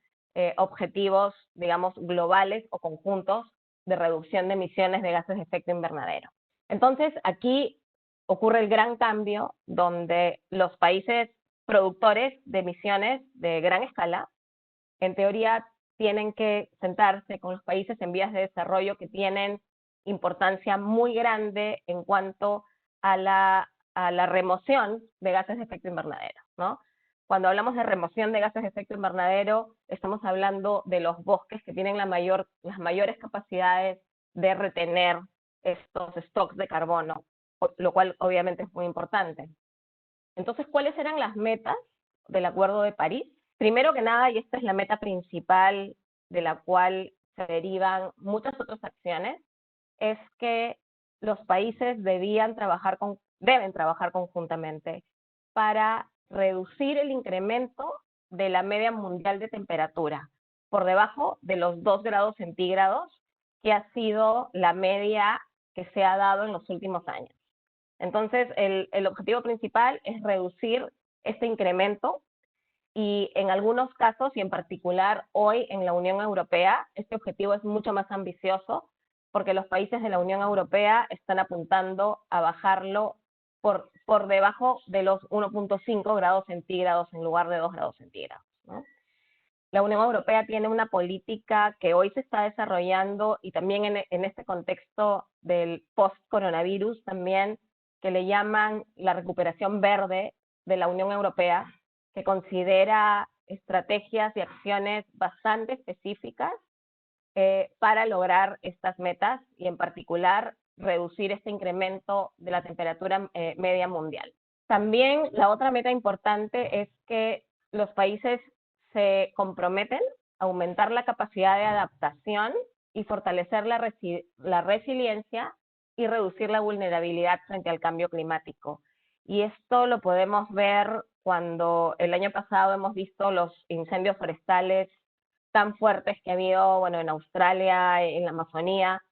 G: objetivos, digamos, globales o conjuntos de reducción de emisiones de gases de efecto invernadero. Entonces, aquí ocurre el gran cambio donde los países productores de emisiones de gran escala, en teoría, tienen que sentarse con los países en vías de desarrollo que tienen importancia muy grande en cuanto a la remoción de gases de efecto invernadero, ¿no? Cuando hablamos de remoción de gases de efecto invernadero, estamos hablando de los bosques que tienen las mayores capacidades de retener estos stocks de carbono, lo cual obviamente es muy importante. Entonces, ¿cuáles eran las metas del Acuerdo de París? Primero que nada, y esta es la meta principal de la cual se derivan muchas otras acciones, es que los países deben trabajar conjuntamente para reducir el incremento de la media mundial de temperatura por debajo de los 2 grados centígrados, que ha sido la media que se ha dado en los últimos años. Entonces, el objetivo principal es reducir este incremento y en algunos casos, y en particular hoy en la Unión Europea, este objetivo es mucho más ambicioso porque los países de la Unión Europea están apuntando a bajarlo por debajo de los 1.5 grados centígrados en lugar de 2 grados centígrados, ¿no? La Unión Europea tiene una política que hoy se está desarrollando y también en este contexto del post-coronavirus también, que le llaman la recuperación verde de la Unión Europea, que considera estrategias y acciones bastante específicas para lograr estas metas y en particular reducir este incremento de la temperatura media mundial. También la otra meta importante es que los países se comprometen a aumentar la capacidad de adaptación y fortalecer la resiliencia y reducir la vulnerabilidad frente al cambio climático. Y esto lo podemos ver cuando el año pasado hemos visto los incendios forestales tan fuertes que ha habido, bueno, en Australia, en la Amazonía.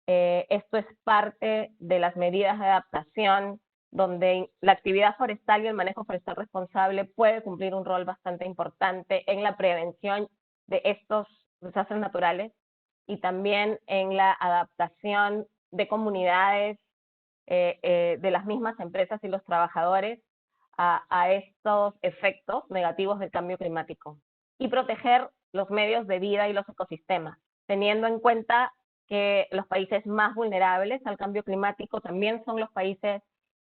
G: Esto es parte de las medidas de adaptación, donde la actividad forestal y el manejo forestal responsable puede cumplir un rol bastante importante en la prevención de estos desastres naturales y también en la adaptación de comunidades, de las mismas empresas y los trabajadores a estos efectos negativos del cambio climático. Y proteger los medios de vida y los ecosistemas, teniendo en cuenta que los países más vulnerables al cambio climático también son los países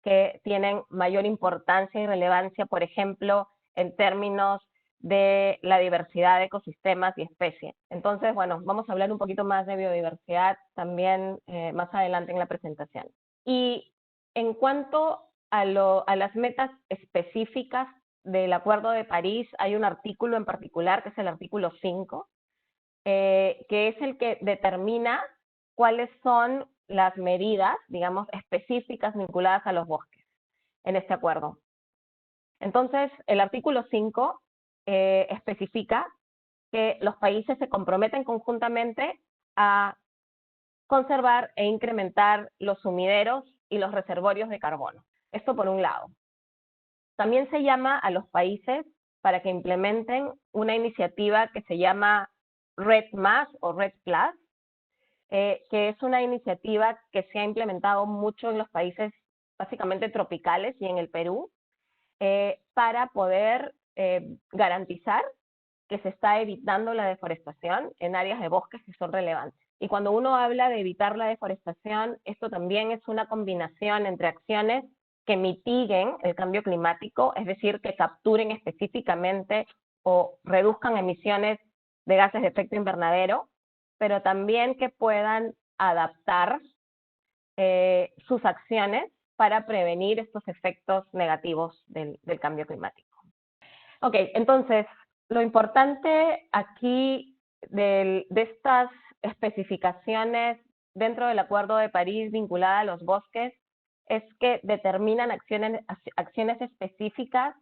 G: que tienen mayor importancia y relevancia, por ejemplo, en términos de la diversidad de ecosistemas y especies. Entonces, bueno, vamos a hablar un poquito más de biodiversidad también más adelante en la presentación. Y en cuanto a las metas específicas del Acuerdo de París, hay un artículo en particular, que es el artículo 5, que es el que determina cuáles son las medidas, digamos, específicas vinculadas a los bosques en este acuerdo. Entonces, el artículo 5 especifica que los países se comprometen conjuntamente a conservar e incrementar los sumideros y los reservorios de carbono. Esto por un lado. También se llama a los países para que implementen una iniciativa que se llama REDD+ o REDD+, que es una iniciativa que se ha implementado mucho en los países básicamente tropicales y en el Perú, para poder garantizar que se está evitando la deforestación en áreas de bosques que son relevantes. Y cuando uno habla de evitar la deforestación, esto también es una combinación entre acciones que mitiguen el cambio climático, es decir, que capturen específicamente o reduzcan emisiones de gases de efecto invernadero, pero también que puedan adaptar sus acciones para prevenir estos efectos negativos del cambio climático. Ok, entonces, lo importante aquí de estas especificaciones dentro del Acuerdo de París vinculada a los bosques es que determinan acciones específicas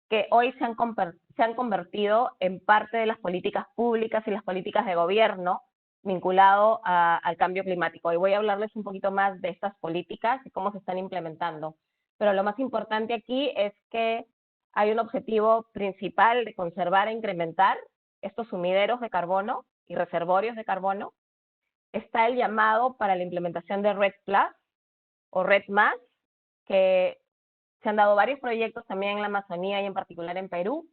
G: que hoy se han convertido en parte de las políticas públicas y las políticas de gobierno vinculado al cambio climático. Y voy a hablarles un poquito más de estas políticas y cómo se están implementando. Pero lo más importante aquí es que hay un objetivo principal de conservar e incrementar estos sumideros de carbono y reservorios de carbono. Está el llamado para la implementación de REDD+ o REDD+, que se han dado varios proyectos también en la Amazonía y en particular en Perú,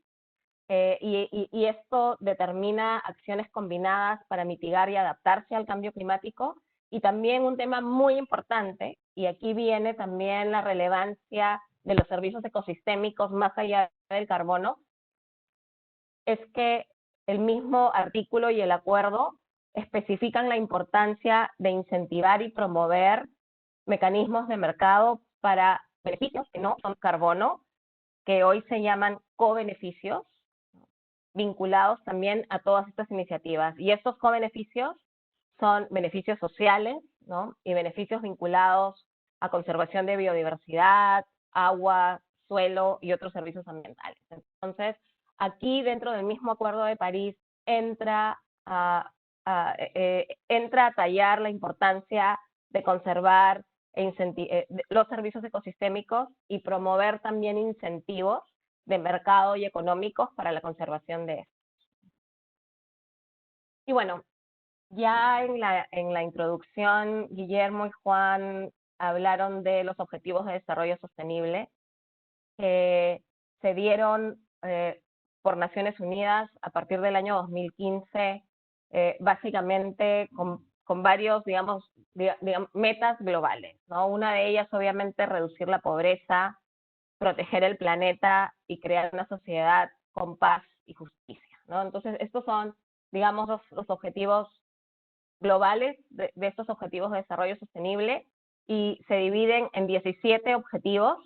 G: y esto determina acciones combinadas para mitigar y adaptarse al cambio climático. Y también un tema muy importante, y aquí viene también la relevancia de los servicios ecosistémicos más allá del carbono, es que el mismo artículo y el acuerdo especifican la importancia de incentivar y promover mecanismos de mercado para beneficios que no son carbono, que hoy se llaman cobeneficios, vinculados también a todas estas iniciativas. Y estos cobeneficios son beneficios sociales, ¿no? Y beneficios vinculados a conservación de biodiversidad, agua, suelo y otros servicios ambientales. Entonces, aquí dentro del mismo Acuerdo de París entra a tallar la importancia de conservar los servicios ecosistémicos y promover también incentivos de mercado y económicos para la conservación de estos. Y bueno, ya en la introducción, Guillermo y Juan hablaron de los Objetivos de Desarrollo Sostenible, que se dieron por Naciones Unidas a partir del año 2015, básicamente con varios, digamos, metas globales, ¿no? Una de ellas, obviamente, reducir la pobreza, proteger el planeta y crear una sociedad con paz y justicia, ¿no? Entonces, estos son, digamos, los objetivos globales de estos objetivos de desarrollo sostenible, y se dividen en 17 objetivos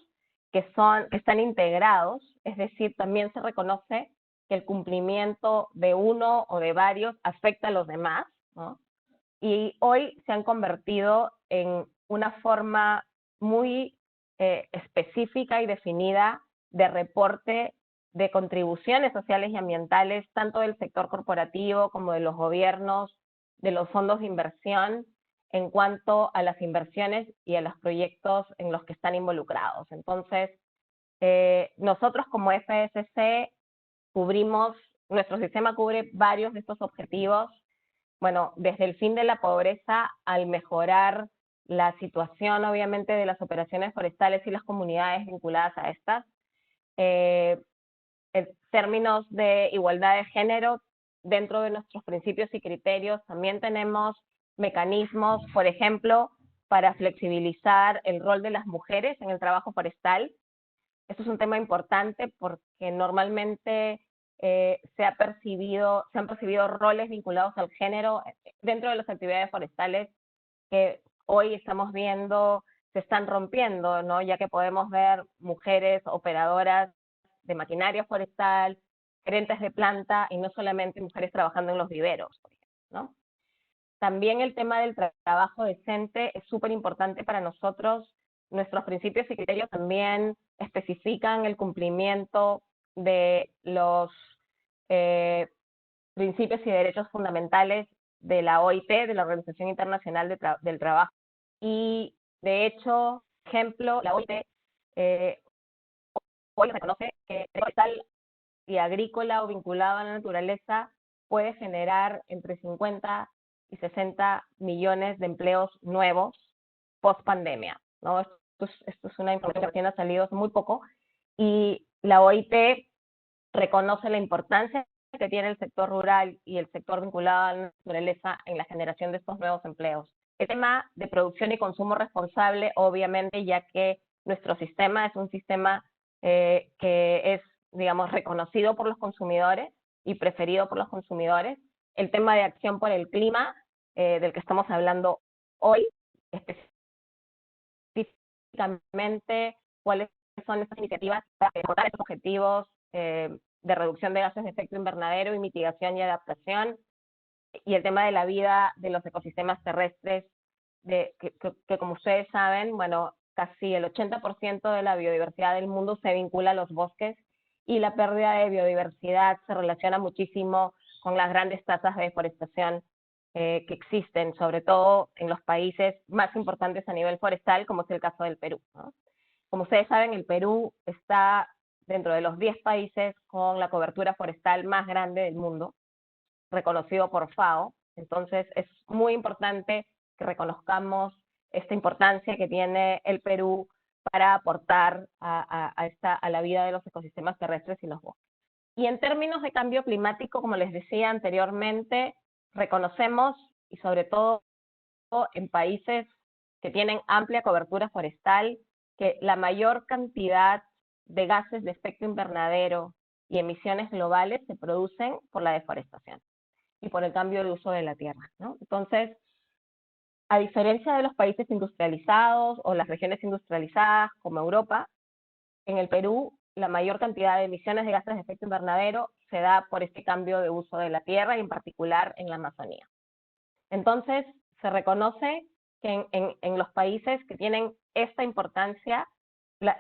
G: que están integrados, es decir, también se reconoce que el cumplimiento de uno o de varios afecta a los demás, ¿no? Y hoy se han convertido en una forma muy específica y definida de reporte de contribuciones sociales y ambientales, tanto del sector corporativo como de los gobiernos, de los fondos de inversión, en cuanto a las inversiones y a los proyectos en los que están involucrados. Entonces, nosotros como FSC nuestro sistema cubre varios de estos objetivos, bueno, desde el fin de la pobreza al mejorar la situación, obviamente, de las operaciones forestales y las comunidades vinculadas a estas. En términos de igualdad de género, dentro de nuestros principios y criterios, también tenemos mecanismos, por ejemplo, para flexibilizar el rol de las mujeres en el trabajo forestal. Esto es un tema importante porque normalmente se han percibido roles vinculados al género dentro de las actividades forestales que hoy estamos viendo se están rompiendo, ¿no? Ya que podemos ver mujeres operadoras de maquinaria forestal, gerentes de planta, y no solamente mujeres trabajando en los viveros, por ejemplo, ¿no? También el tema del trabajo decente es súper importante para nosotros. Nuestros principios y criterios también especifican el cumplimiento de los principios y derechos fundamentales de la OIT, de la Organización Internacional del Trabajo. Y de hecho, ejemplo, la OIT hoy reconoce que el forestal y agrícola o vinculado a la naturaleza puede generar entre 50 y 60 millones de empleos nuevos post pandemia, ¿no? Esto es una información que recién ha salido hace muy poco, y la OIT reconoce la importancia que tiene el sector rural y el sector vinculado a la naturaleza en la generación de estos nuevos empleos. El tema de producción y consumo responsable, obviamente, ya que nuestro sistema es un sistema que es, digamos, reconocido por los consumidores y preferido por los consumidores. El tema de acción por el clima, del que estamos hablando hoy, específicamente cuáles son estas iniciativas para aportar estos objetivos de reducción de gases de efecto invernadero y mitigación y adaptación, y el tema de la vida de los ecosistemas terrestres, que como ustedes saben, bueno, casi el 80% de la biodiversidad del mundo se vincula a los bosques, y la pérdida de biodiversidad se relaciona muchísimo con las grandes tasas de deforestación que existen, sobre todo en los países más importantes a nivel forestal, como es el caso del Perú, ¿no? Como ustedes saben, el Perú está dentro de los 10 países con la cobertura forestal más grande del mundo, reconocido por FAO. Entonces es muy importante que reconozcamos esta importancia que tiene el Perú para aportar a la vida de los ecosistemas terrestres y los bosques. Y en términos de cambio climático, como les decía anteriormente, reconocemos, y sobre todo en países que tienen amplia cobertura forestal, que la mayor cantidad de gases de efecto invernadero y emisiones globales se producen por la deforestación y por el cambio de uso de la tierra, ¿no? Entonces, a diferencia de los países industrializados o las regiones industrializadas como Europa, en el Perú la mayor cantidad de emisiones de gases de efecto invernadero se da por este cambio de uso de la tierra, y en particular en la Amazonía. Entonces, se reconoce que en los países que tienen esta importancia,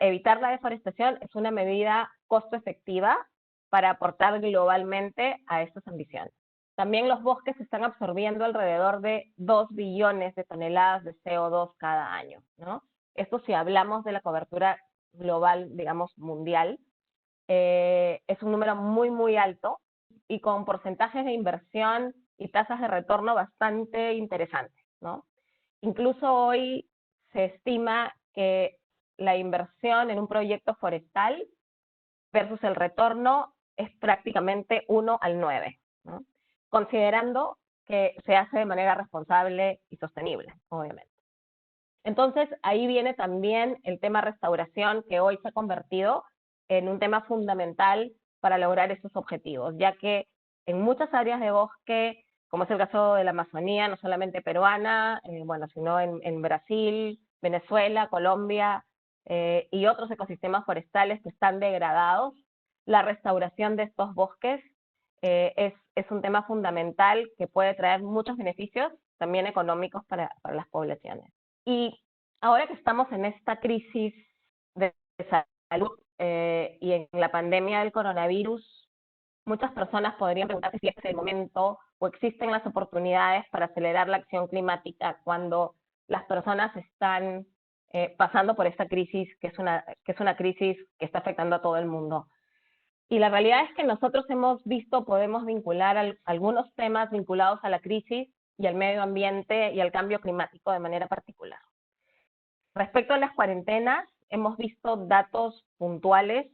G: evitar la deforestación es una medida costo efectiva para aportar globalmente a estas ambiciones. También los bosques están absorbiendo alrededor de 2 billones de toneladas de CO2 cada año, ¿no? Esto si hablamos de la cobertura global, digamos, mundial, es un número muy, muy alto, y con porcentajes de inversión y tasas de retorno bastante interesantes, ¿no? Incluso hoy se estima que la inversión en un proyecto forestal versus el retorno es prácticamente 1 al 9, ¿no? Considerando que se hace de manera responsable y sostenible, obviamente. Entonces, ahí viene también el tema restauración, que hoy se ha convertido en un tema fundamental para lograr esos objetivos, ya que en muchas áreas de bosque, como es el caso de la Amazonía, no solamente peruana, sino en Brasil, Venezuela, Colombia y otros ecosistemas forestales que están degradados, la restauración de estos bosques es un tema fundamental que puede traer muchos beneficios, también económicos para las poblaciones. Y ahora que estamos en esta crisis de salud y en la pandemia del coronavirus, muchas personas podrían preguntarse si este es el momento o existen las oportunidades para acelerar la acción climática cuando las personas están pasando por esta crisis, que es una crisis que está afectando a todo el mundo. Y la realidad es que nosotros hemos visto, podemos vincular algunos temas vinculados a la crisis y al medio ambiente y al cambio climático de manera particular. Respecto a las cuarentenas, hemos visto datos puntuales,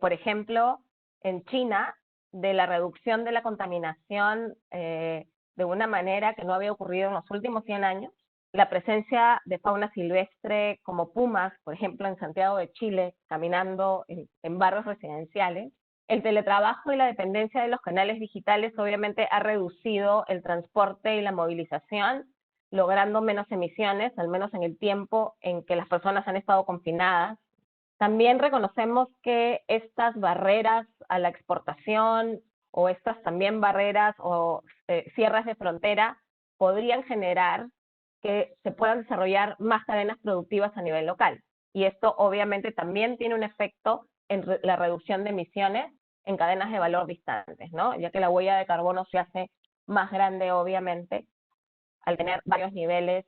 G: por ejemplo, en China, de la reducción de la contaminación de una manera que no había ocurrido en los últimos 100 años. La presencia de fauna silvestre como pumas, por ejemplo, en Santiago de Chile, caminando en barrios residenciales. El teletrabajo y la dependencia de los canales digitales obviamente ha reducido el transporte y la movilización, logrando menos emisiones, al menos en el tiempo en que las personas han estado confinadas. También reconocemos que estas barreras a la exportación o estas también barreras o cierres de frontera podrían generar que se puedan desarrollar más cadenas productivas a nivel local. Y esto obviamente también tiene un efecto en la reducción de emisiones en cadenas de valor distantes, ¿no? Ya que la huella de carbono se hace más grande, obviamente, al tener varios niveles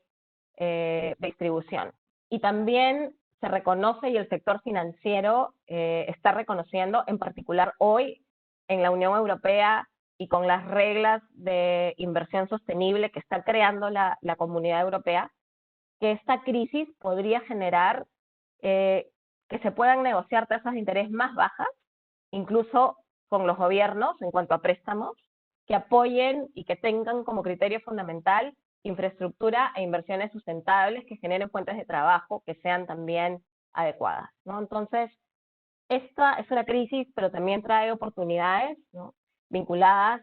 G: de distribución. Y también se reconoce, y el sector financiero está reconociendo, en particular hoy, en la Unión Europea y con las reglas de inversión sostenible que está creando la Comunidad Europea, que esta crisis podría generar que se puedan negociar tasas de interés más bajas, incluso con los gobiernos en cuanto a préstamos, que apoyen y que tengan como criterio fundamental infraestructura e inversiones sustentables que generen fuentes de trabajo que sean también adecuadas, ¿no? Entonces, esta es una crisis, pero también trae oportunidades, ¿no?, vinculadas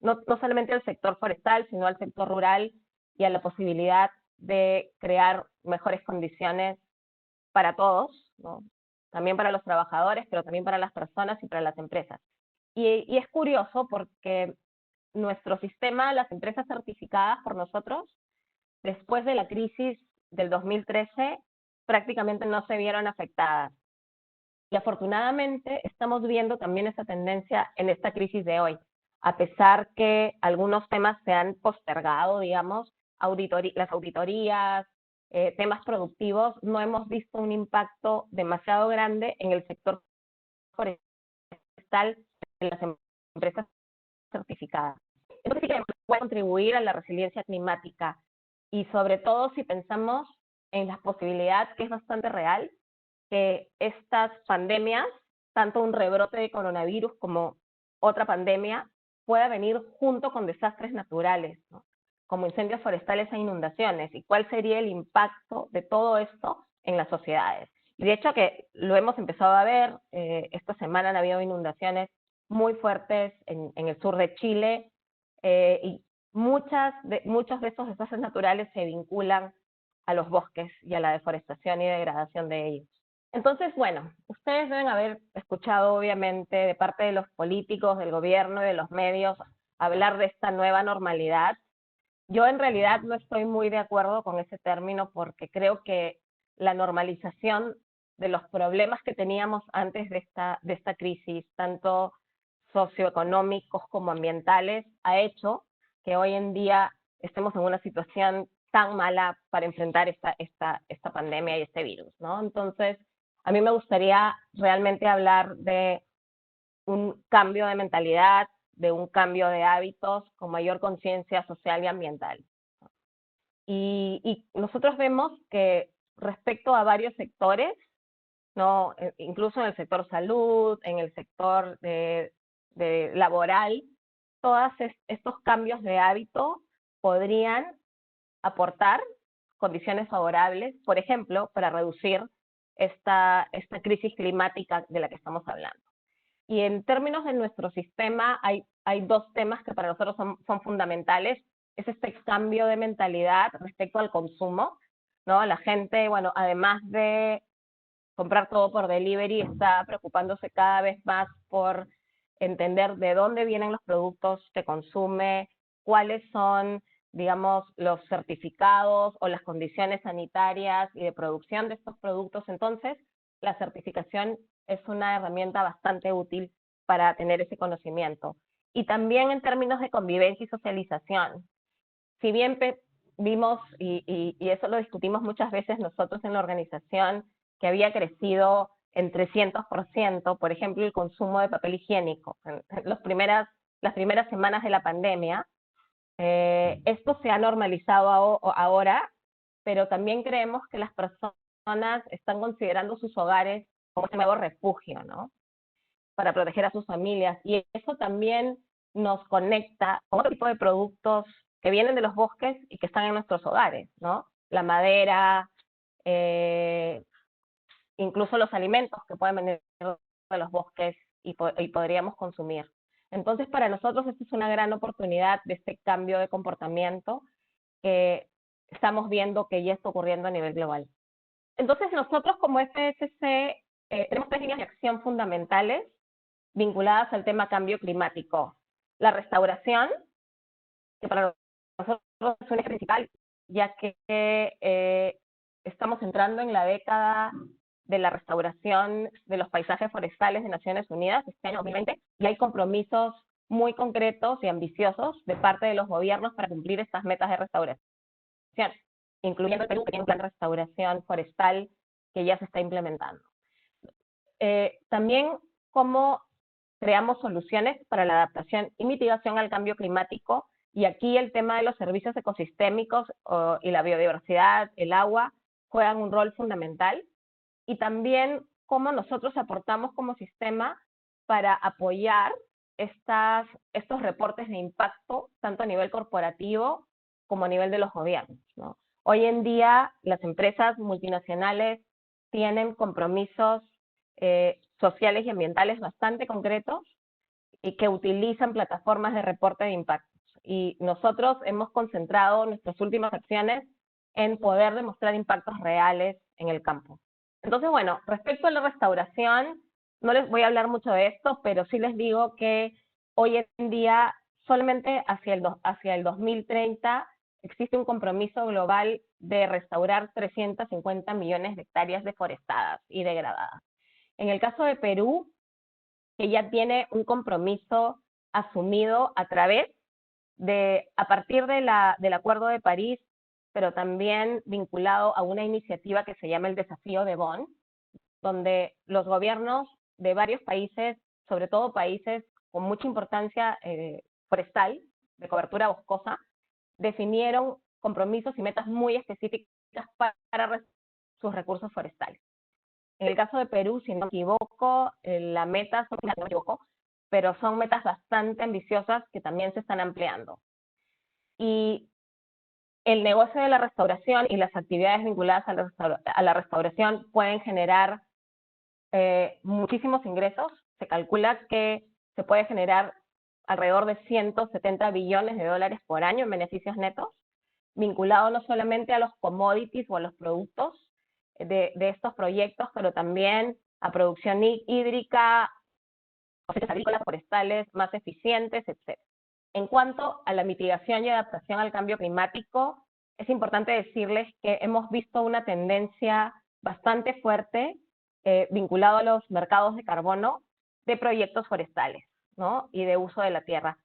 G: no solamente al sector forestal, sino al sector rural y a la posibilidad de crear mejores condiciones para todos, ¿no?, también para los trabajadores, pero también para las personas y para las empresas. Y es curioso porque nuestro sistema, las empresas certificadas por nosotros, después de la crisis del 2013, prácticamente no se vieron afectadas. Y afortunadamente estamos viendo también esa tendencia en esta crisis de hoy, a pesar que algunos temas se han postergado, digamos, las auditorías, temas productivos, no hemos visto un impacto demasiado grande en el sector forestal de las empresas certificadas. Entonces sí que puede contribuir a la resiliencia climática y sobre todo si pensamos en la posibilidad, que es bastante real, que estas pandemias, tanto un rebrote de coronavirus como otra pandemia, pueda venir junto con desastres naturales, ¿no?, como incendios forestales e inundaciones, y cuál sería el impacto de todo esto en las sociedades. Y de hecho que lo hemos empezado a ver, esta semana han habido inundaciones muy fuertes en el sur de Chile, y muchos de estos desastres naturales se vinculan a los bosques y a la deforestación y degradación de ellos. Entonces, bueno, ustedes deben haber escuchado obviamente de parte de los políticos, del gobierno y de los medios hablar de esta nueva normalidad. Yo en realidad no estoy muy de acuerdo con ese término porque creo que la normalización de los problemas que teníamos antes de esta crisis, tanto socioeconómicos como ambientales, ha hecho que hoy en día estemos en una situación tan mala para enfrentar esta pandemia y este virus, ¿no? Entonces, a mí me gustaría realmente hablar de un cambio de mentalidad, de un cambio de hábitos con mayor conciencia social y ambiental. Y nosotros vemos que respecto a varios sectores, ¿no? Incluso en el sector salud, en el sector laboral, todos estos cambios de hábito podrían aportar condiciones favorables, por ejemplo, para reducir esta crisis climática de la que estamos hablando. Y en términos de nuestro sistema, hay dos temas que para nosotros son fundamentales. Es este cambio de mentalidad respecto al consumo, ¿no? La gente, bueno, además de comprar todo por delivery, está preocupándose cada vez más por entender de dónde vienen los productos que consume, cuáles son, digamos, los certificados o las condiciones sanitarias y de producción de estos productos. Entonces, la certificación es una herramienta bastante útil para tener ese conocimiento. Y también en términos de convivencia y socialización. Si bien vimos, y eso lo discutimos muchas veces nosotros en la organización, que había crecido en 300%, por ejemplo, el consumo de papel higiénico. En las primeras semanas de la pandemia, esto se ha normalizado ahora, pero también creemos que las personas están considerando sus hogares como un nuevo refugio, ¿no? Para proteger a sus familias. Y eso también nos conecta con otro tipo de productos que vienen de los bosques y que están en nuestros hogares, ¿no? La madera, incluso los alimentos que pueden venir de los bosques y podríamos consumir. Entonces, para nosotros esta es una gran oportunidad de este cambio de comportamiento que estamos viendo que ya está ocurriendo a nivel global. Entonces, nosotros como FSC tenemos 3 líneas de acción fundamentales vinculadas al tema cambio climático. La restauración, que para nosotros es un eje principal, ya que estamos entrando en la década de la restauración de los paisajes forestales de Naciones Unidas, este año 2020, y hay compromisos muy concretos y ambiciosos de parte de los gobiernos para cumplir estas metas de restauración, incluyendo el Perú, que tiene un plan de restauración forestal que ya se está implementando. También cómo creamos soluciones para la adaptación y mitigación al cambio climático, y aquí el tema de los servicios ecosistémicos y la biodiversidad, el agua, juegan un rol fundamental. Y también cómo nosotros aportamos como sistema para apoyar estos reportes de impacto, tanto a nivel corporativo como a nivel de los gobiernos, ¿no? Hoy en día las empresas multinacionales tienen compromisos sociales y ambientales bastante concretos y que utilizan plataformas de reporte de impactos. Y nosotros hemos concentrado nuestras últimas acciones en poder demostrar impactos reales en el campo. Entonces, bueno, respecto a la restauración, no les voy a hablar mucho de esto, pero sí les digo que hoy en día solamente hacia el 2030 existe un compromiso global de restaurar 350 millones de hectáreas deforestadas y degradadas. En el caso de Perú, que ya tiene un compromiso asumido a partir del Acuerdo de París, pero también vinculado a una iniciativa que se llama el Desafío de Bonn, donde los gobiernos de varios países, sobre todo países con mucha importancia forestal, de cobertura boscosa, definieron compromisos y metas muy específicas para sus recursos forestales. En el caso de Perú, si no me equivoco, la meta, si no me equivoco, pero son metas bastante ambiciosas que también se están ampliando. Y el negocio de la restauración y las actividades vinculadas a la restauración pueden generar muchísimos ingresos. Se calcula que se puede generar alrededor de 170 billones de dólares por año en beneficios netos, vinculado no solamente a los commodities o a los productos de estos proyectos, pero también a producción hídrica, cosechas agrícolas, forestales más eficientes, etc. En cuanto a la mitigación y adaptación al cambio climático, es importante decirles que hemos visto una tendencia bastante fuerte vinculado a los mercados de carbono de proyectos forestales, ¿no? Y de uso de la tierra.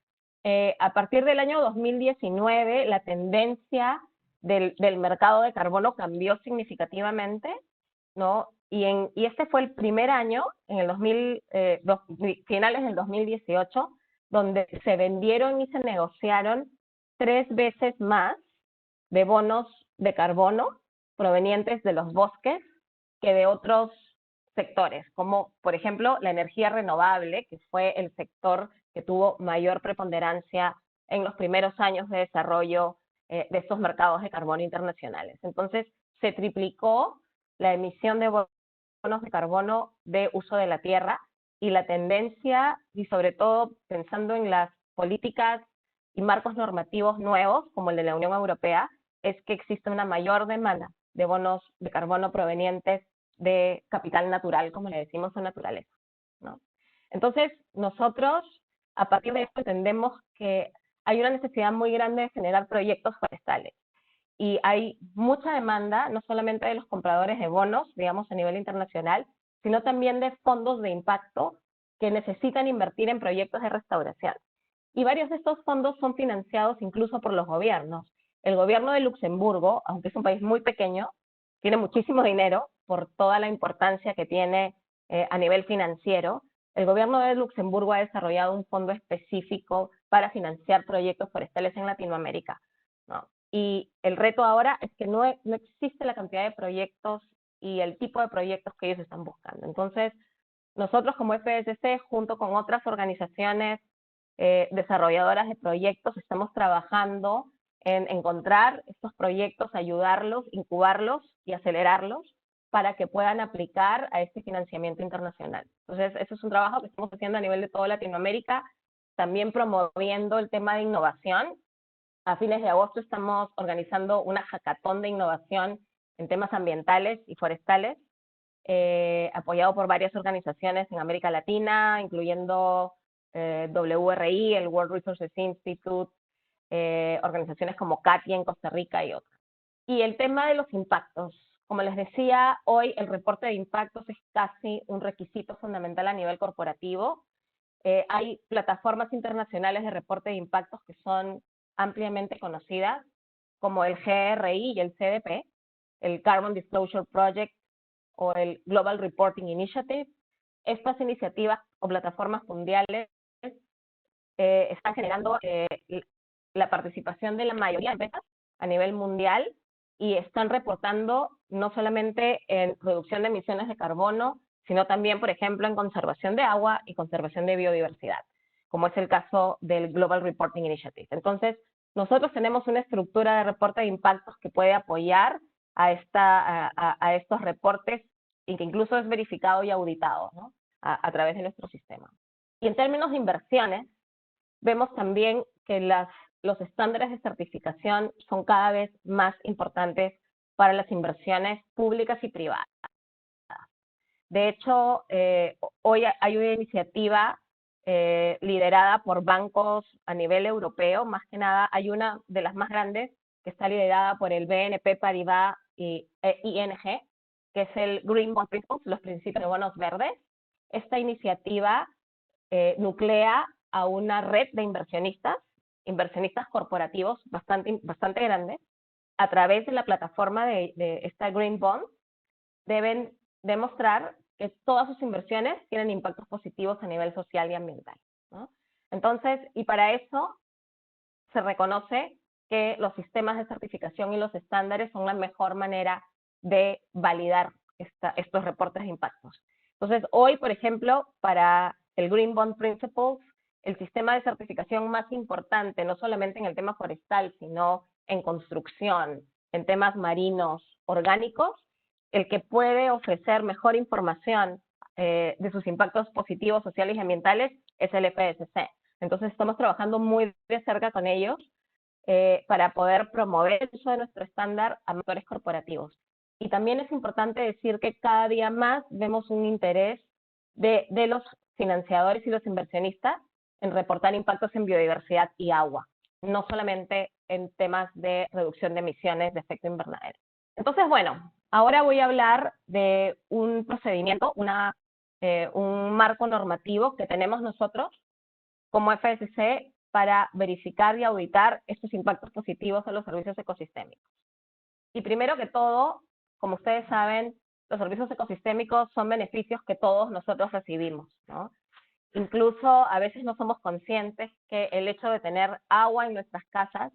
G: A partir del año 2019, la tendencia del mercado de carbono cambió significativamente, ¿no? Y este fue el primer año, en finales del 2018, donde se vendieron y se negociaron 3 veces más de bonos de carbono provenientes de los bosques que de otros sectores, como por ejemplo la energía renovable, que fue el sector que tuvo mayor preponderancia en los primeros años de desarrollo de estos mercados de carbono internacionales. Entonces, se triplicó la emisión de bonos de carbono de uso de la tierra, y la tendencia, y sobre todo pensando en las políticas y marcos normativos nuevos, como el de la Unión Europea, es que existe una mayor demanda de bonos de carbono provenientes de capital natural, como le decimos, o naturaleza, ¿no? Entonces, nosotros, a partir de esto, entendemos que hay una necesidad muy grande de generar proyectos forestales. Y hay mucha demanda, no solamente de los compradores de bonos, digamos, a nivel internacional, sino también de fondos de impacto que necesitan invertir en proyectos de restauración. Y varios de estos fondos son financiados incluso por los gobiernos. El gobierno de Luxemburgo, aunque es un país muy pequeño, tiene muchísimo dinero por toda la importancia que tiene a nivel financiero. El gobierno de Luxemburgo ha desarrollado un fondo específico para financiar proyectos forestales en Latinoamérica, ¿no? Y el reto ahora es que no existe la cantidad de proyectos y el tipo de proyectos que ellos están buscando. Entonces, nosotros como FSC, junto con otras organizaciones desarrolladoras de proyectos, estamos trabajando en encontrar estos proyectos, ayudarlos, incubarlos y acelerarlos para que puedan aplicar a este financiamiento internacional. Entonces, eso es un trabajo que estamos haciendo a nivel de toda Latinoamérica, también promoviendo el tema de innovación. A fines de agosto estamos organizando una hackathon de innovación en temas ambientales y forestales, apoyado por varias organizaciones en América Latina, incluyendo WRI, el World Resources Institute, organizaciones como CATI en Costa Rica y otras. Y el tema de los impactos. Como les decía, hoy el reporte de impactos es casi un requisito fundamental a nivel corporativo. Hay plataformas internacionales de reporte de impactos que son ampliamente conocidas, como el GRI y el CDP, el Carbon Disclosure Project o el Global Reporting Initiative. Estas iniciativas o plataformas mundiales están generando la participación de la mayoría de empresas a nivel mundial y están reportando no solamente en reducción de emisiones de carbono, sino también, por ejemplo, en conservación de agua y conservación de biodiversidad, como es el caso del Global Reporting Initiative. Entonces, nosotros tenemos una estructura de reporte de impactos que puede apoyar a estos reportes y que incluso es verificado y auditado, ¿no? a través de nuestro sistema. Y en términos de inversiones, vemos también que los estándares de certificación son cada vez más importantes para las inversiones públicas y privadas. De hecho, hoy hay una iniciativa liderada por bancos a nivel europeo. Más que nada, hay una de las más grandes que está liderada por el BNP Paribas y ING, que es el Green Bond Principles, los principios de bonos verdes. Esta iniciativa nuclea a una red de inversionistas corporativos bastante grandes. A través de la plataforma de esta Green Bond, deben demostrar que todas sus inversiones tienen impactos positivos a nivel social y ambiental, ¿no? Entonces, y para eso se reconoce que los sistemas de certificación y los estándares son la mejor manera de validar estos reportes de impactos. Entonces, hoy, por ejemplo, para el Green Bond Principles, el sistema de certificación más importante, no solamente en el tema forestal, sino en construcción, en temas marinos, orgánicos, el que puede ofrecer mejor información de sus impactos positivos, sociales y ambientales es el FSC. Entonces estamos trabajando muy de cerca con ellos para poder promover el uso de nuestro estándar a motores corporativos. Y también es importante decir que cada día más vemos un interés de los financiadores y los inversionistas en reportar impactos en biodiversidad y agua, no solamente en temas de reducción de emisiones de efecto invernadero. Entonces, bueno, ahora voy a hablar de un procedimiento, un marco normativo que tenemos nosotros como FSC para verificar y auditar estos impactos positivos a los servicios ecosistémicos. Y primero que todo, como ustedes saben, los servicios ecosistémicos son beneficios que todos nosotros recibimos, ¿no? Incluso a veces no somos conscientes que el hecho de tener agua en nuestras casas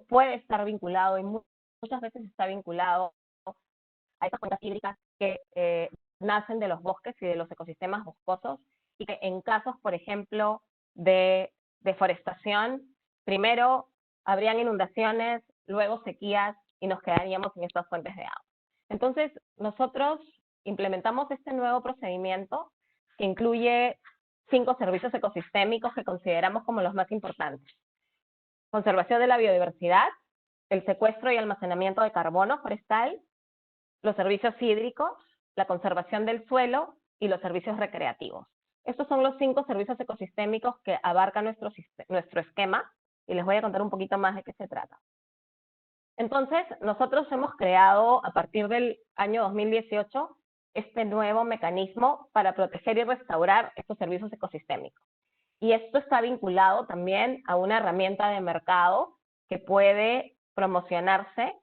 G: puede estar vinculado, y muchas veces está vinculado a estas cuencas hídricas que nacen de los bosques y de los ecosistemas boscosos, y que en casos, por ejemplo, de deforestación, primero habrían inundaciones, luego sequías, y nos quedaríamos sin estas fuentes de agua. Entonces, nosotros implementamos este nuevo procedimiento que incluye 5 servicios ecosistémicos que consideramos como los más importantes: conservación de la biodiversidad, el secuestro y almacenamiento de carbono forestal, los servicios hídricos, la conservación del suelo y los servicios recreativos. Estos son los 5 servicios ecosistémicos que abarca nuestro esquema, y les voy a contar un poquito más de qué se trata. Entonces, nosotros hemos creado a partir del año 2018 este nuevo mecanismo para proteger y restaurar estos servicios ecosistémicos. Y esto está vinculado también a una herramienta de mercado que puede promocionarse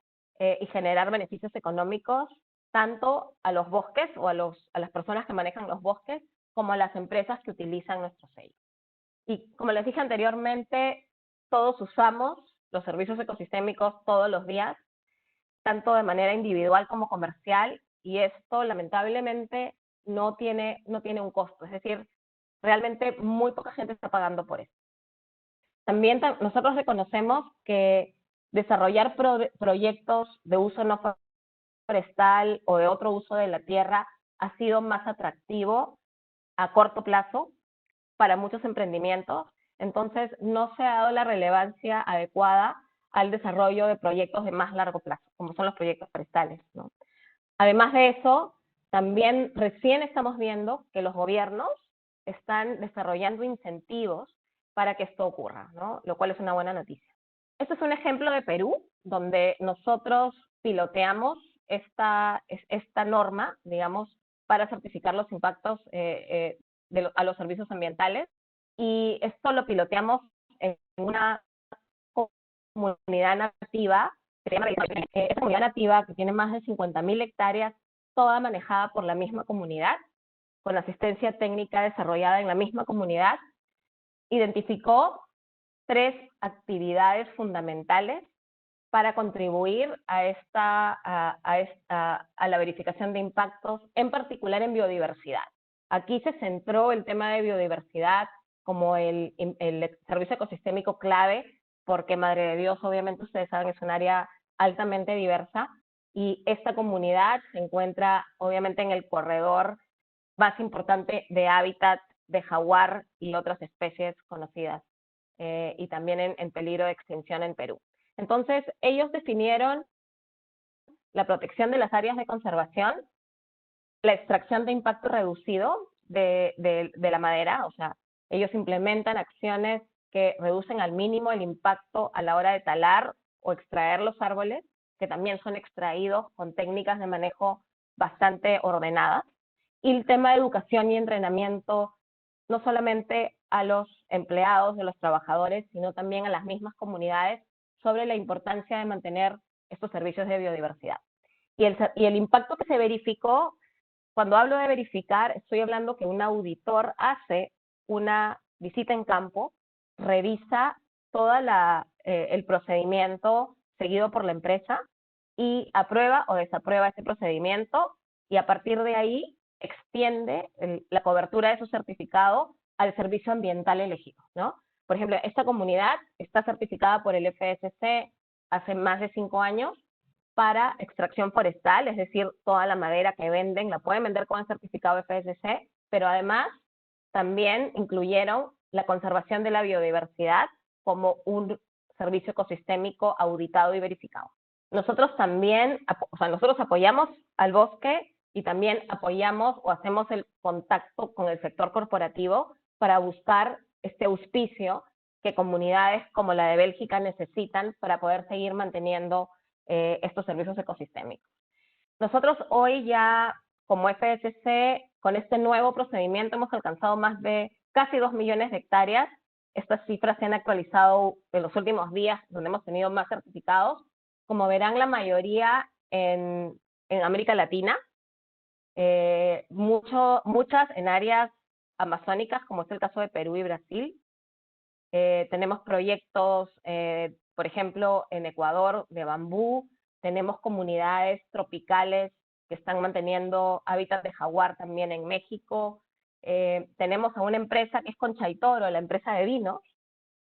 G: y generar beneficios económicos tanto a los bosques o a las personas que manejan los bosques, como a las empresas que utilizan nuestro sello. Y como les dije anteriormente, todos usamos los servicios ecosistémicos todos los días, tanto de manera individual como comercial, y esto lamentablemente no tiene un costo, es decir, realmente muy poca gente está pagando por eso. También nosotros reconocemos que desarrollar proyectos de uso no forestal o de otro uso de la tierra ha sido más atractivo a corto plazo para muchos emprendimientos. Entonces, no se ha dado la relevancia adecuada al desarrollo de proyectos de más largo plazo, como son los proyectos forestales, ¿no? Además de eso, también recién estamos viendo que los gobiernos están desarrollando incentivos para que esto ocurra, ¿no? Lo cual es una buena noticia. Este es un ejemplo de Perú, donde nosotros piloteamos esta norma, digamos, para certificar los impactos a los servicios ambientales. Y esto lo piloteamos en una comunidad nativa, esta comunidad nativa que tiene más de 50.000 hectáreas, toda manejada por la misma comunidad, con asistencia técnica desarrollada en la misma comunidad. Identificó 3 actividades fundamentales para contribuir a la verificación de impactos, en particular en biodiversidad. Aquí se centró el tema de biodiversidad como el servicio ecosistémico clave, porque Madre de Dios, obviamente ustedes saben, es un área altamente diversa, y esta comunidad se encuentra obviamente en el corredor más importante de hábitat de jaguar y otras especies conocidas, y también en peligro de extinción en Perú. Entonces, ellos definieron la protección de las áreas de conservación, la extracción de impacto reducido de la madera, o sea, ellos implementan acciones que reducen al mínimo el impacto a la hora de talar o extraer los árboles, que también son extraídos con técnicas de manejo bastante ordenadas. Y el tema de educación y entrenamiento, no solamente a los empleados, de los trabajadores, sino también a las mismas comunidades, sobre la importancia de mantener estos servicios de biodiversidad. Y el impacto que se verificó, cuando hablo de verificar, estoy hablando que un auditor hace una visita en campo, revisa todo el procedimiento seguido por la empresa y aprueba o desaprueba ese procedimiento, y a partir de ahí extiende la cobertura de su certificado al servicio ambiental elegido, ¿no? Por ejemplo, esta comunidad está certificada por el FSC hace más de 5 años para extracción forestal, es decir, toda la madera que venden la pueden vender con el certificado FSC, pero además también incluyeron la conservación de la biodiversidad como un servicio ecosistémico auditado y verificado. Nosotros también, nosotros apoyamos al bosque y también apoyamos o hacemos el contacto con el sector corporativo para buscar este auspicio que comunidades como la de Bélgica necesitan para poder seguir manteniendo estos servicios ecosistémicos. Nosotros hoy ya, como FSC, con este nuevo procedimiento hemos alcanzado más de casi 2 millones de hectáreas. Estas cifras se han actualizado en los últimos días, donde hemos tenido más certificados. Como verán, la mayoría en América Latina, muchas en áreas amazónicas, como es el caso de Perú y Brasil. Tenemos proyectos, por ejemplo, en Ecuador de bambú. Tenemos comunidades tropicales que están manteniendo hábitat de jaguar también en México. Tenemos a una empresa que es Concha y Toro, la empresa de vinos,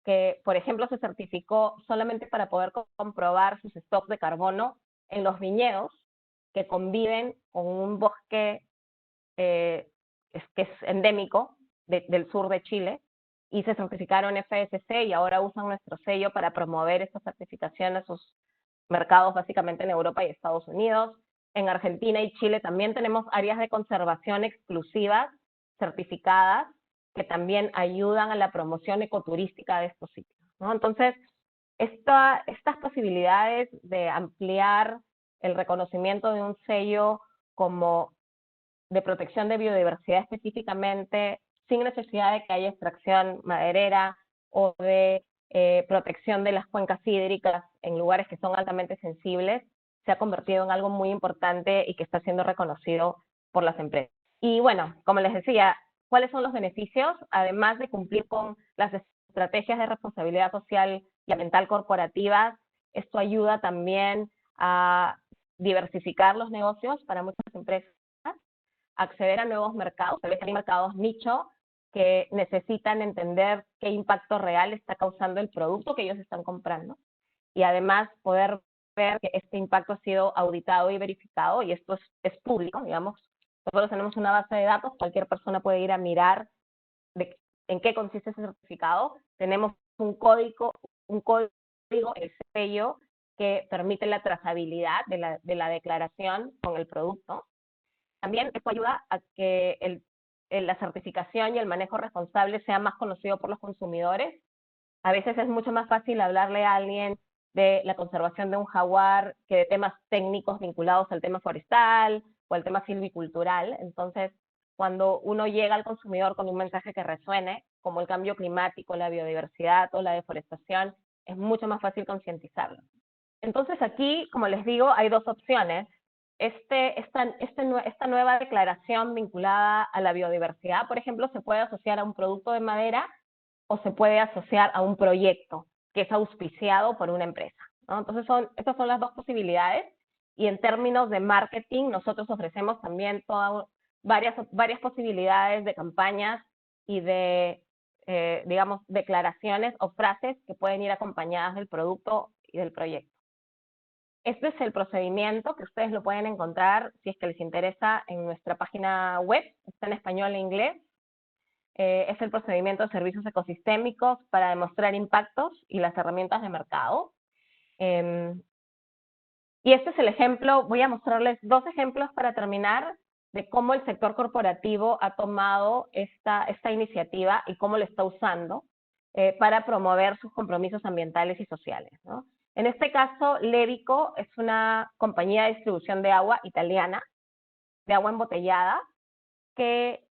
G: que, por ejemplo, se certificó solamente para poder comprobar sus stocks de carbono en los viñedos que conviven con un bosque que es endémico del sur de Chile, y se certificaron FSC y ahora usan nuestro sello para promover esta certificación a sus mercados, básicamente en Europa y Estados Unidos. En Argentina y Chile también tenemos áreas de conservación exclusivas, certificadas, que también ayudan a la promoción ecoturística de estos sitios, ¿no? Entonces, estas posibilidades de ampliar el reconocimiento de un sello como de protección de biodiversidad específicamente, sin necesidad de que haya extracción maderera o de protección de las cuencas hídricas en lugares que son altamente sensibles, se ha convertido en algo muy importante y que está siendo reconocido por las empresas. Y bueno, como les decía, ¿cuáles son los beneficios? Además de cumplir con las estrategias de responsabilidad social y ambiental corporativas, esto ayuda también a diversificar los negocios para muchas empresas, acceder a nuevos mercados, tal vez hay mercados nicho que necesitan entender qué impacto real está causando el producto que ellos están comprando, y además poder ver que este impacto ha sido auditado y verificado, y esto es público, digamos. Nosotros tenemos una base de datos, cualquier persona puede ir a mirar en qué consiste ese certificado. Tenemos un código, el sello, que permite la trazabilidad de la declaración con el producto. También esto ayuda a que la certificación y el manejo responsable sea más conocido por los consumidores. A veces es mucho más fácil hablarle a alguien de la conservación de un jaguar que de temas técnicos vinculados al tema forestal o al tema silvicultural. Entonces, cuando uno llega al consumidor con un mensaje que resuene, como el cambio climático, la biodiversidad o la deforestación, es mucho más fácil concientizarlo. Entonces aquí, como les digo, hay dos opciones. Esta nueva declaración vinculada a la biodiversidad, por ejemplo, se puede asociar a un producto de madera o se puede asociar a un proyecto que es auspiciado por una empresa, ¿no? Entonces, estas son las dos posibilidades, y en términos de marketing, nosotros ofrecemos también varias posibilidades de campañas y de, digamos, declaraciones o frases que pueden ir acompañadas del producto y del proyecto. Este es el procedimiento, que ustedes lo pueden encontrar, si es que les interesa, en nuestra página web, está en español e inglés. Es el procedimiento de servicios ecosistémicos para demostrar impactos y las herramientas de mercado. Y este es el ejemplo. Voy a mostrarles dos ejemplos para terminar de cómo el sector corporativo ha tomado esta iniciativa y cómo lo está usando para promover sus compromisos ambientales y sociales, ¿no? En este caso, Levico es una compañía de distribución de agua italiana, de agua embotellada, que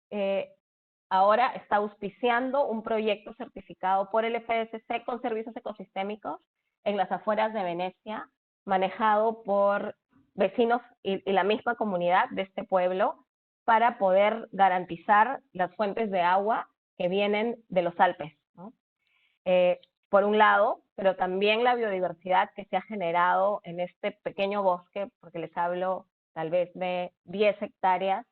G: ahora está auspiciando un proyecto certificado por el FSC con servicios ecosistémicos en las afueras de Venecia, manejado por vecinos y la misma comunidad de este pueblo, para poder garantizar las fuentes de agua que vienen de los Alpes, ¿no? Por un lado, pero también la biodiversidad que se ha generado en este pequeño bosque, porque les hablo tal vez de 10 hectáreas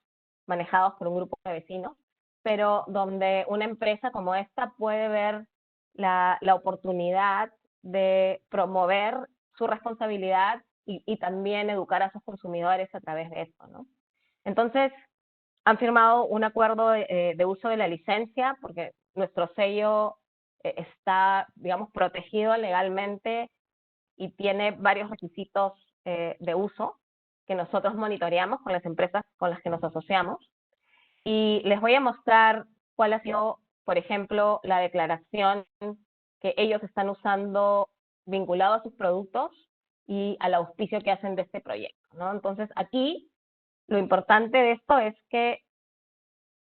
G: manejados por un grupo de vecinos, pero donde una empresa como esta puede ver la oportunidad de promover su responsabilidad y también educar a sus consumidores a través de esto, ¿no? Entonces, han firmado un acuerdo de uso de la licencia, porque nuestro sello está, digamos, protegido legalmente y tiene varios requisitos de uso que nosotros monitoreamos con las empresas con las que nos asociamos. Y les voy a mostrar cuál ha sido, por ejemplo, la declaración que ellos están usando vinculado a sus productos y al auspicio que hacen de este proyecto, ¿no? Entonces, aquí lo importante de esto es que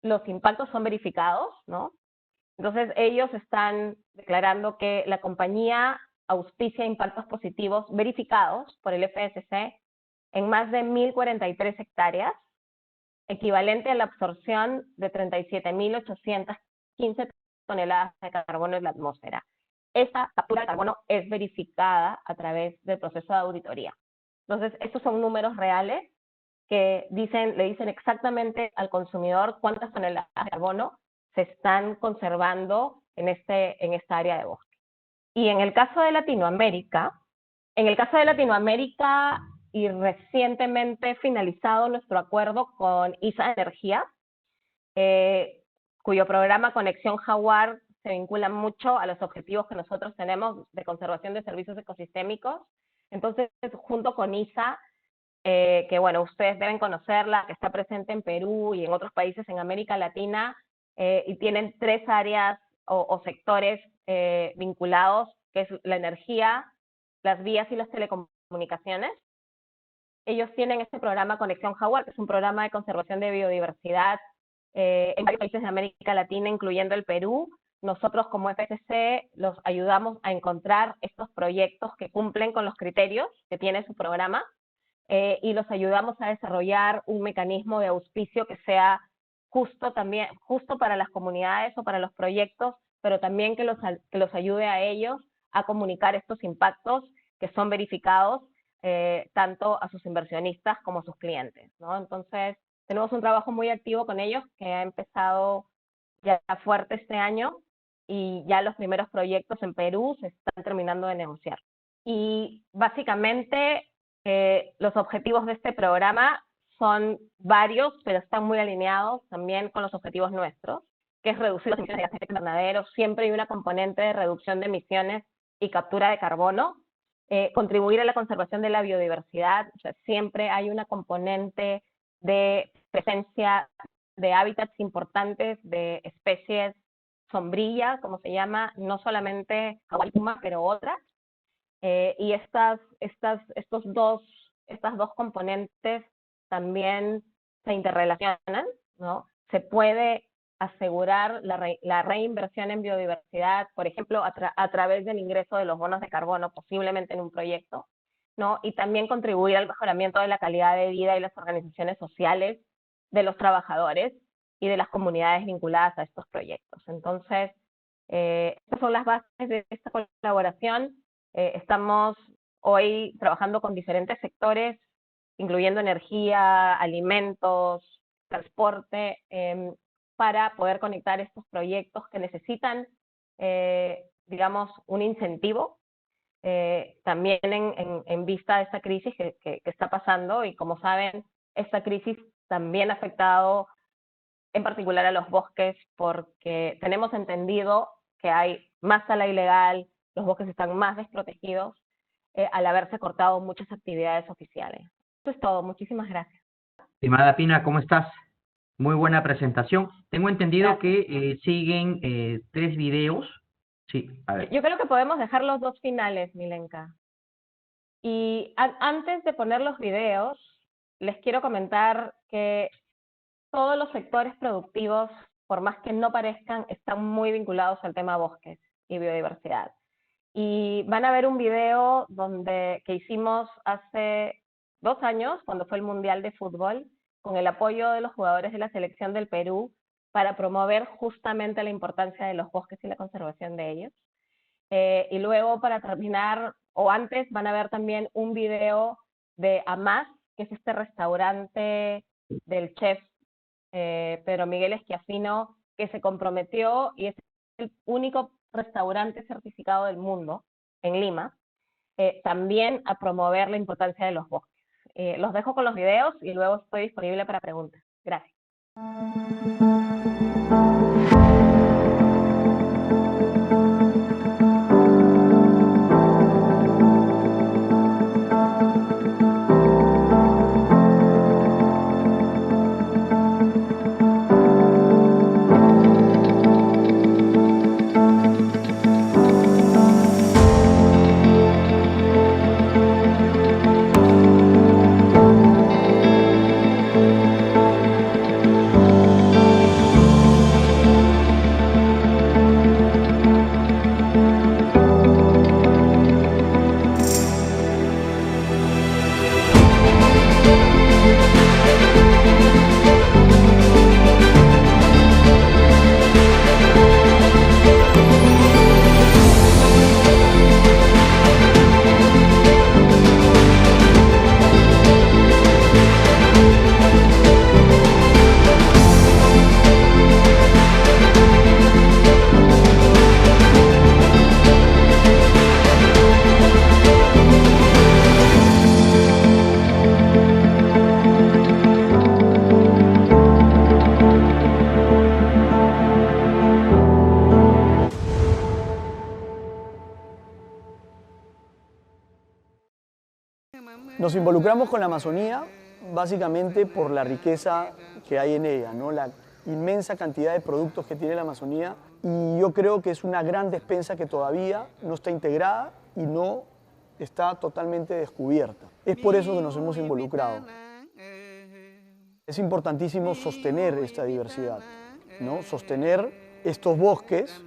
G: los impactos son verificados, ¿no? Entonces, ellos están declarando que la compañía auspicia impactos positivos verificados por el FSC en más de 1.043 hectáreas, equivalente a la absorción de 37.815 toneladas de carbono en la atmósfera. Esta captura de carbono es verificada a través del proceso de auditoría. Entonces, estos son números reales que le dicen exactamente al consumidor cuántas toneladas de carbono se están conservando en esta área de bosque. Y en el caso de Latinoamérica, y recientemente finalizado nuestro acuerdo con ISA Energía, cuyo programa Conexión Jaguar se vincula mucho a los objetivos que nosotros tenemos de conservación de servicios ecosistémicos. Entonces, junto con ISA, que bueno, ustedes deben conocerla, que está presente en Perú y en otros países en América Latina, y tienen 3 áreas o sectores vinculados, que es la energía, las vías y las telecomunicaciones. Ellos tienen este programa Conexión Jaguar, que es un programa de conservación de biodiversidad en varios países de América Latina, incluyendo el Perú. Nosotros como FCC los ayudamos a encontrar estos proyectos que cumplen con los criterios que tiene su programa, y los ayudamos a desarrollar un mecanismo de auspicio que sea justo para las comunidades o para los proyectos, pero también que los ayude a ellos a comunicar estos impactos que son verificados tanto a sus inversionistas como a sus clientes, ¿no? Entonces, tenemos un trabajo muy activo con ellos que ha empezado ya fuerte este año, y ya los primeros proyectos en Perú se están terminando de negociar. Y básicamente los objetivos de este programa son varios, pero están muy alineados también con los objetivos nuestros, que es reducir las emisiones de gases de efecto invernadero. Siempre hay una componente de reducción de emisiones y captura de carbono, contribuir a la conservación de la biodiversidad, o sea, siempre hay una componente de presencia de hábitats importantes, de especies sombrilla, como se llama, no solamente Hawái Puma, pero otras, y estas dos componentes también se interrelacionan, ¿no? Se puede asegurar la reinversión en biodiversidad, por ejemplo, a través del ingreso de los bonos de carbono, posiblemente en un proyecto, ¿no? Y también contribuir al mejoramiento de la calidad de vida y las organizaciones sociales de los trabajadores y de las comunidades vinculadas a estos proyectos. Entonces, estas son las bases de esta colaboración. Estamos hoy trabajando con diferentes sectores, incluyendo energía, alimentos, transporte, para poder conectar estos proyectos que necesitan, digamos, un incentivo, también en vista de esta crisis que está pasando. Y como saben, esta crisis también ha afectado en particular a los bosques, porque tenemos entendido que hay más tala ilegal, los bosques están más desprotegidos, al haberse cortado muchas actividades oficiales. Eso es todo. Muchísimas gracias.
D: Estimada Pina, ¿cómo estás? Muy buena presentación. Tengo entendido
G: Gracias.
D: que siguen 3 videos. Sí, a ver.
G: Yo creo que podemos dejar los 2 finales, Milenka. Y antes de poner los videos, les quiero comentar que todos los sectores productivos, por más que no parezcan, están muy vinculados al tema bosques y biodiversidad. Y van a ver un video que hicimos hace 2 años, cuando fue el Mundial de Fútbol, con el apoyo de los jugadores de la selección del Perú, para promover justamente la importancia de los bosques y la conservación de ellos. Y luego, para terminar, o antes, van a ver también un video de Amás, que es este restaurante del chef Pedro Miguel Esquiafino, que se comprometió, y es el único restaurante certificado del mundo en Lima, también a promover la importancia de los bosques. Los dejo con los videos y luego estoy disponible para preguntas. Gracias.
I: Nos involucramos con la Amazonía básicamente por la riqueza que hay en ella, ¿no? La inmensa cantidad de productos que tiene la Amazonía, y yo creo que es una gran despensa que todavía no está integrada y no está totalmente descubierta. Es por eso que nos hemos involucrado. Es importantísimo sostener esta diversidad, ¿no? Sostener estos bosques,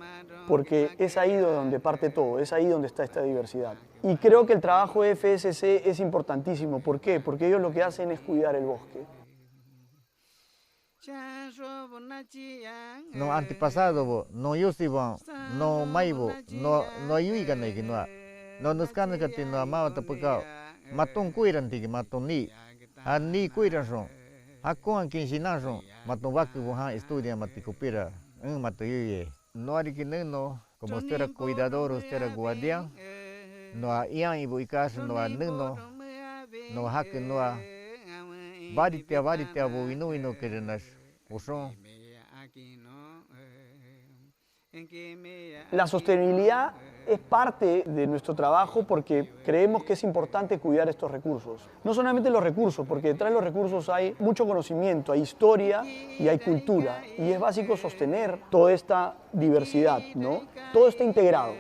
I: porque es ahí donde parte todo, es ahí donde está esta diversidad. Y creo que el trabajo de FSC es importantísimo. ¿Por qué? Porque ellos lo que hacen es cuidar el bosque.
J: No antepasado, no yusibo, no maibo, no yuigana que no nos cana que no amaba tapacao, matón cuiran tiki matón ni cuiran son, con quien sinason, matón vacu bohan estudia maticopira, matoyuye, no hay que no, como usted era cuidador, usted era guardián, no hay ibu ikas, no hay no hack, no hay varitia bovino que renas.
I: La sostenibilidad es parte de nuestro trabajo porque creemos que es importante cuidar estos recursos. No solamente los recursos, porque detrás de los recursos hay mucho conocimiento, hay historia y hay cultura. Y es básico sostener toda esta diversidad, ¿no? Todo está integrado.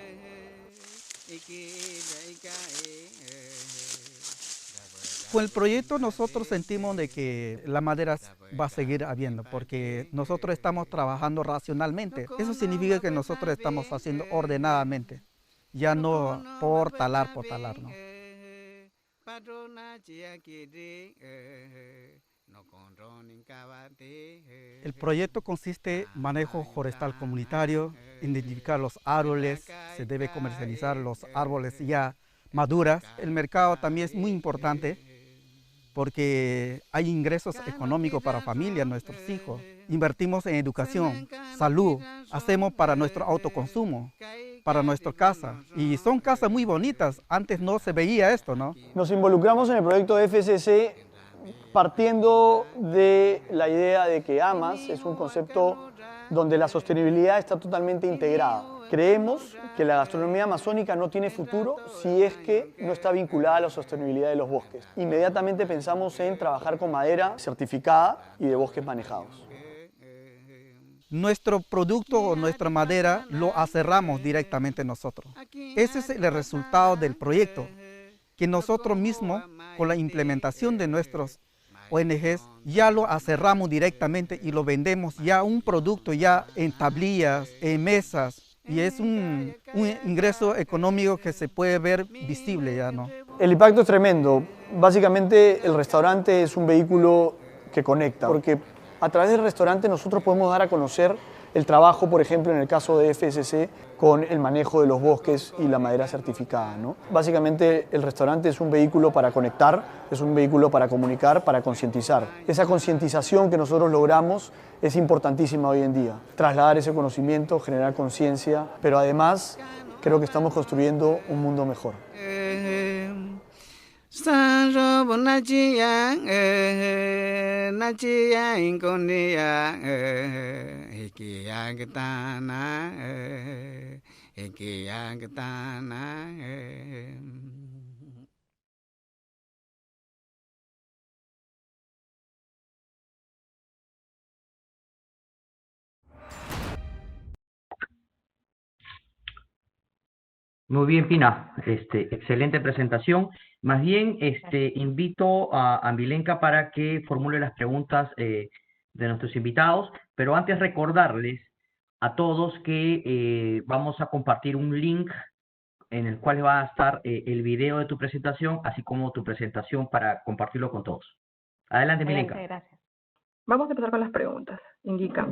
K: Con el proyecto nosotros sentimos de que la madera va a seguir habiendo porque nosotros estamos trabajando racionalmente. Eso significa que nosotros estamos haciendo ordenadamente, ya no por talar, ¿no? El proyecto consiste en manejo forestal comunitario, identificar los árboles, se debe comercializar los árboles ya maduras. El mercado también es muy importante porque hay ingresos económicos para familias, nuestros hijos. Invertimos en educación, salud, hacemos para nuestro autoconsumo, para nuestra casa. Y son casas muy bonitas, antes no se veía esto, ¿no?
I: Nos involucramos en el proyecto de FSC partiendo de la idea de que AMAS es un concepto donde la sostenibilidad está totalmente integrada. Creemos que la gastronomía amazónica no tiene futuro si es que no está vinculada a la sostenibilidad de los bosques. Inmediatamente pensamos en trabajar con madera certificada y de bosques manejados.
K: Nuestro producto o nuestra madera lo aserramos directamente nosotros. Ese es el resultado del proyecto, que nosotros mismos, con la implementación de nuestros ONGs, ya lo aserramos directamente y lo vendemos ya un producto ya en tablillas, en mesas. Y es un ingreso económico que se puede ver visible ya, ¿no?
I: El impacto es tremendo. Básicamente el restaurante es un vehículo que conecta, porque a través del restaurante nosotros podemos dar a conocer el trabajo, por ejemplo, en el caso de FSC, con el manejo de los bosques y la madera certificada, ¿no? Básicamente el restaurante es un vehículo para conectar, es un vehículo para comunicar, para concientizar. Esa concientización que nosotros logramos es importantísima hoy en día. Trasladar ese conocimiento, generar conciencia, pero además creo que estamos construyendo un mundo mejor.
D: Muy bien, Pina. Excelente presentación. Más bien, invito a Milenka para que formule las preguntas de nuestros invitados, pero antes recordarles a todos que vamos a compartir un link en el cual va a estar el video de tu presentación, así como tu presentación para compartirlo con todos. Adelante, Milenka.
G: Gracias.
E: Vamos a empezar con las preguntas. Indica: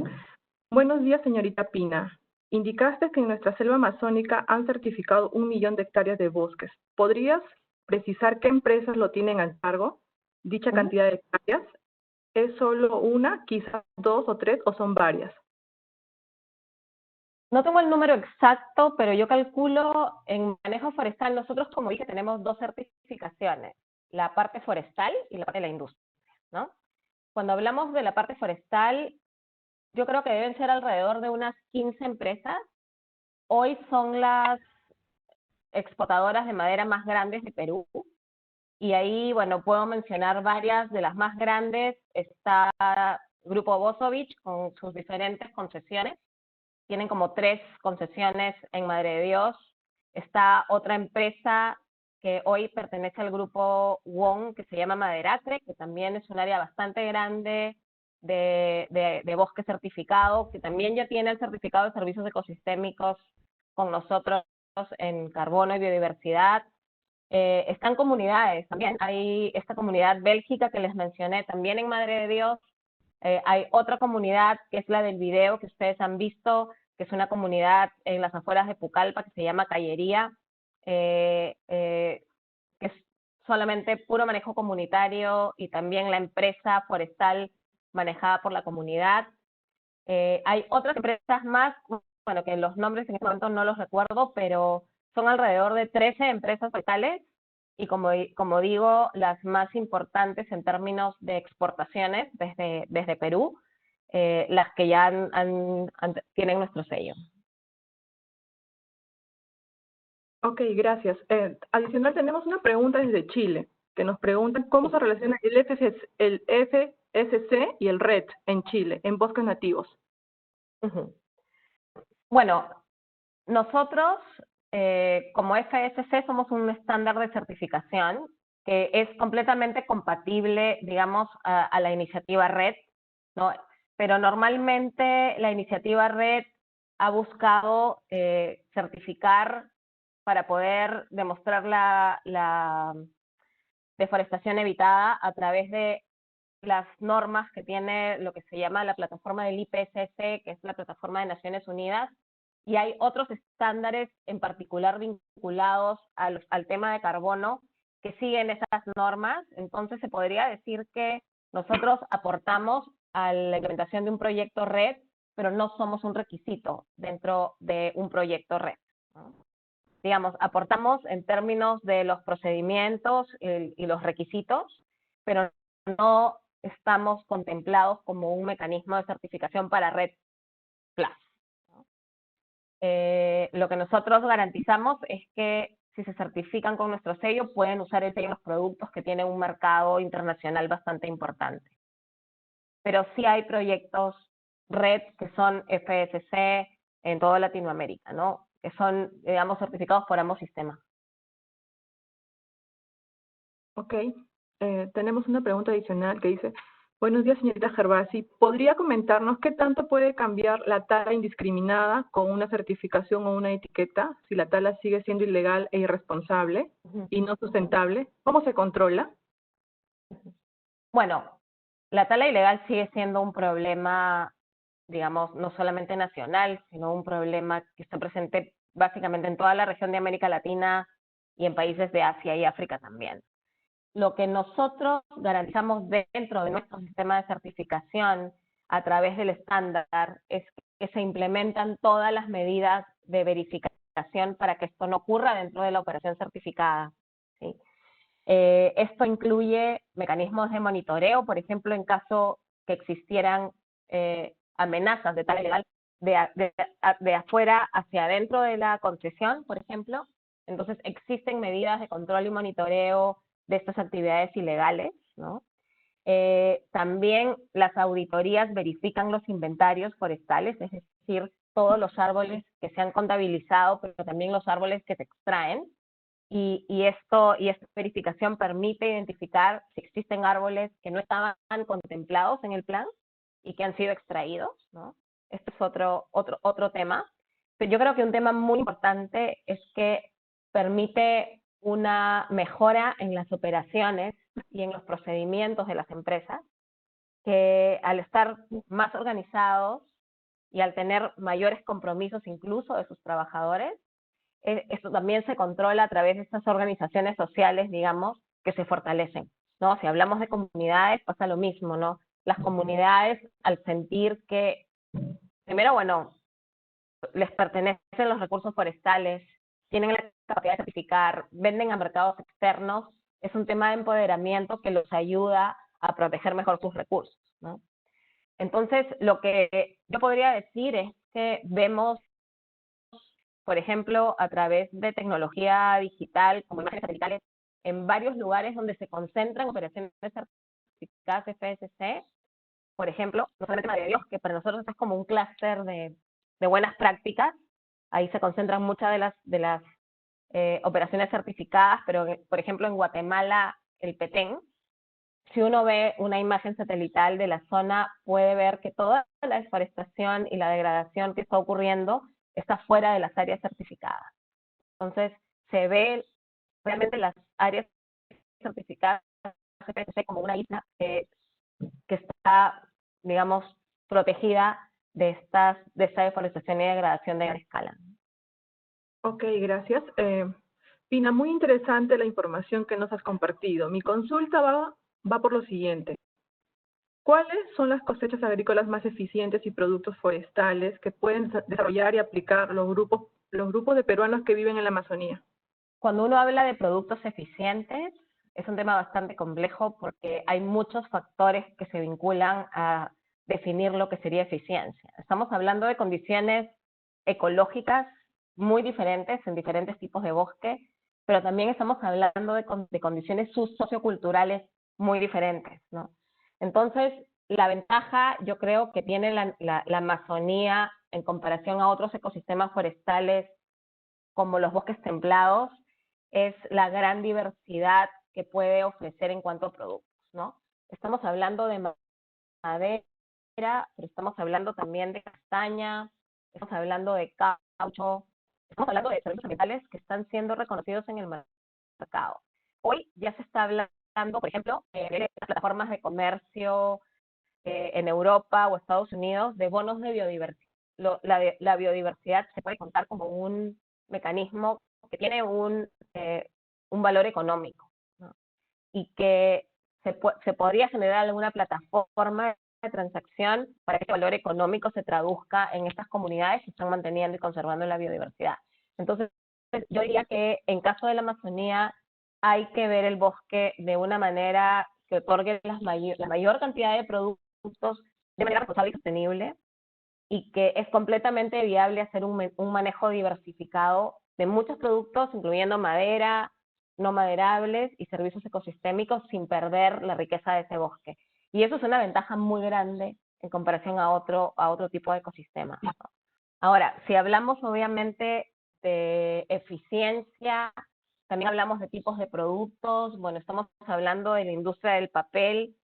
E: buenos días, señorita Pina. Indicaste que en nuestra selva amazónica han certificado 1 millón de hectáreas de bosques. ¿Podrías precisar qué empresas lo tienen al cargo? ¿Dicha cantidad de hectáreas? ¿Es solo una, quizás 2 o 3 o son varias?
G: No tengo el número exacto, pero yo calculo en manejo forestal, nosotros, como dije, tenemos 2 certificaciones, la parte forestal y la parte de la industria, ¿no? Cuando hablamos de la parte forestal, yo creo que deben ser alrededor de unas 15 empresas. Hoy son las exportadoras de madera más grandes de Perú. Y ahí, bueno, puedo mencionar varias de las más grandes. Está Grupo Bosovich con sus diferentes concesiones. Tienen como 3 concesiones en Madre de Dios. Está otra empresa que hoy pertenece al grupo WON, que se llama Maderacre, que también es un área bastante grande de bosque certificado, que también ya tiene el certificado de servicios ecosistémicos con nosotros en carbono y biodiversidad. Están comunidades también. Hay esta comunidad bélgica que les mencioné también en Madre de Dios. Hay otra comunidad que es la del video que ustedes han visto, que es una comunidad en las afueras de Pucallpa que se llama Callería, que es solamente puro manejo comunitario, y también la empresa forestal manejada por la comunidad. Hay otras empresas más, bueno, que los nombres en este momento no los recuerdo, pero son alrededor de 13 empresas forestales, y como digo, las más importantes en términos de exportaciones desde Perú, las que ya tienen nuestro sello.
E: Ok, gracias. Adicional, tenemos una pregunta desde Chile, que nos preguntan cómo se relaciona el FSC y el RED en Chile, en bosques nativos.
G: Bueno, nosotros, como FSC, somos un estándar de certificación que es completamente compatible, digamos, a la iniciativa RED, ¿no? Pero normalmente la iniciativa RED ha buscado certificar para poder demostrar la deforestación evitada a través de las normas que tiene lo que se llama la plataforma del IPCC, que es la plataforma de Naciones Unidas, y hay otros estándares en particular vinculados al tema de carbono que siguen esas normas. Entonces se podría decir que nosotros aportamos a la implementación de un proyecto RED, pero no somos un requisito dentro de un proyecto RED, ¿no? Digamos, aportamos en términos de los procedimientos y los requisitos, pero no estamos contemplados como un mecanismo de certificación para RED Plus, ¿no? Lo que nosotros garantizamos es que si se certifican con nuestro sello, pueden usar el sello en los productos que tienen un mercado internacional bastante importante. Pero sí hay proyectos RED que son FSC en toda Latinoamérica, ¿no? Que son, digamos, certificados por ambos sistemas.
E: Ok. Tenemos una pregunta adicional que dice: buenos días, señorita Gervasi. ¿Podría comentarnos qué tanto puede cambiar la tala indiscriminada con una certificación o una etiqueta si la tala sigue siendo ilegal e irresponsable y no sustentable? ¿Cómo se controla?
G: Bueno, la tala ilegal sigue siendo un problema, digamos, no solamente nacional, sino un problema que está presente básicamente en toda la región de América Latina y en países de Asia y África también. Lo que nosotros garantizamos dentro de nuestro sistema de certificación a través del estándar es que se implementan todas las medidas de verificación para que esto no ocurra dentro de la operación certificada, ¿sí? Esto incluye mecanismos de monitoreo, por ejemplo, en caso que existieran amenazas de tala ilegal de afuera hacia adentro de la concesión, por ejemplo. Entonces existen medidas de control y monitoreo de estas actividades ilegales, ¿no? También las auditorías verifican los inventarios forestales, es decir, todos los árboles que se han contabilizado, pero también los árboles que se extraen. Y esta verificación permite identificar si existen árboles que no estaban contemplados en el plan y que han sido extraídos, ¿no? Este es otro tema. Pero yo creo que un tema muy importante es que permite una mejora en las operaciones y en los procedimientos de las empresas, que al estar más organizados y al tener mayores compromisos incluso de sus trabajadores, esto también se controla a través de estas organizaciones sociales, digamos, que se fortalecen, ¿no? Si hablamos de comunidades, pasa lo mismo, ¿no? Las comunidades, al sentir que, primero, bueno, les pertenecen los recursos forestales, tienen la capacidad de certificar, venden a mercados externos, es un tema de empoderamiento que los ayuda a proteger mejor sus recursos, ¿no? Entonces, lo que yo podría decir es que vemos, por ejemplo, a través de tecnología digital, como imágenes satelitales, en varios lugares donde se concentran operaciones certificadas FSC, por ejemplo, no solamente Madre de Dios, que para nosotros es como un clúster de buenas prácticas. Ahí se concentran muchas de las operaciones certificadas, pero por ejemplo en Guatemala, el Petén, si uno ve una imagen satelital de la zona, puede ver que toda la deforestación y la degradación que está ocurriendo está fuera de las áreas certificadas. Entonces, se ve realmente las áreas certificadas como una isla que está, digamos, protegida de esta deforestación y degradación de gran escala.
E: Ok, gracias. Pina, muy interesante la información que nos has compartido. Mi consulta va por lo siguiente. ¿Cuáles son las cosechas agrícolas más eficientes y productos forestales que pueden desarrollar y aplicar los grupos de peruanos que viven en la Amazonía?
G: Cuando uno habla de productos eficientes, es un tema bastante complejo porque hay muchos factores que se vinculan a definir lo que sería eficiencia. Estamos hablando de condiciones ecológicas muy diferentes en diferentes tipos de bosque, pero también estamos hablando de condiciones socioculturales muy diferentes, ¿no? Entonces, la ventaja, yo creo, que tiene la Amazonía en comparación a otros ecosistemas forestales como los bosques templados, es la gran diversidad que puede ofrecer en cuanto a productos, ¿no? Estamos hablando de madera, pero estamos hablando también de castaña, estamos hablando de caucho, estamos hablando de servicios ambientales que están siendo reconocidos en el mercado. Hoy ya se está hablando, por ejemplo, de las plataformas de comercio en Europa o Estados Unidos de bonos de biodiversidad. La biodiversidad se puede contar como un mecanismo que tiene un valor económico, ¿no? Y que se podría generar alguna plataforma de transacción para que ese valor económico se traduzca en estas comunidades que están manteniendo y conservando la biodiversidad. Entonces, yo diría que en caso de la Amazonía hay que ver el bosque de una manera que otorgue la mayor cantidad de productos de manera responsable y sostenible, y que es completamente viable hacer un manejo diversificado de muchos productos, incluyendo madera, no maderables y servicios ecosistémicos, sin perder la riqueza de ese bosque. Y eso es una ventaja muy grande en comparación a otro tipo de ecosistema. Ahora, si hablamos obviamente de eficiencia, también hablamos de tipos de productos. Bueno, estamos hablando de la industria del papel,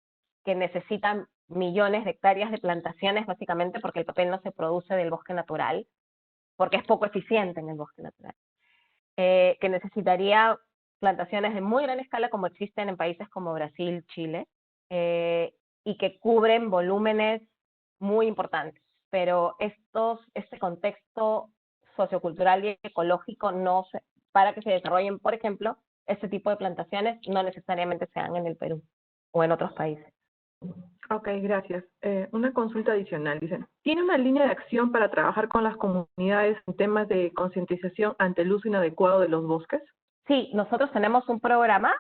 G: que necesita millones de hectáreas de plantaciones, básicamente porque el papel no se produce del bosque natural, porque es poco eficiente en el bosque natural. Que necesitaría plantaciones de muy gran escala como existen en países como Brasil, Chile, y que cubren volúmenes muy importantes. Pero este contexto sociocultural y ecológico para que se desarrollen, por ejemplo, este tipo de plantaciones no necesariamente se dan en el Perú o en otros países.
E: Ok, gracias. Una consulta adicional. Dicen, ¿tiene una línea de acción para trabajar con las comunidades en temas de concientización ante el uso inadecuado de los bosques?
G: Sí, nosotros tenemos un programa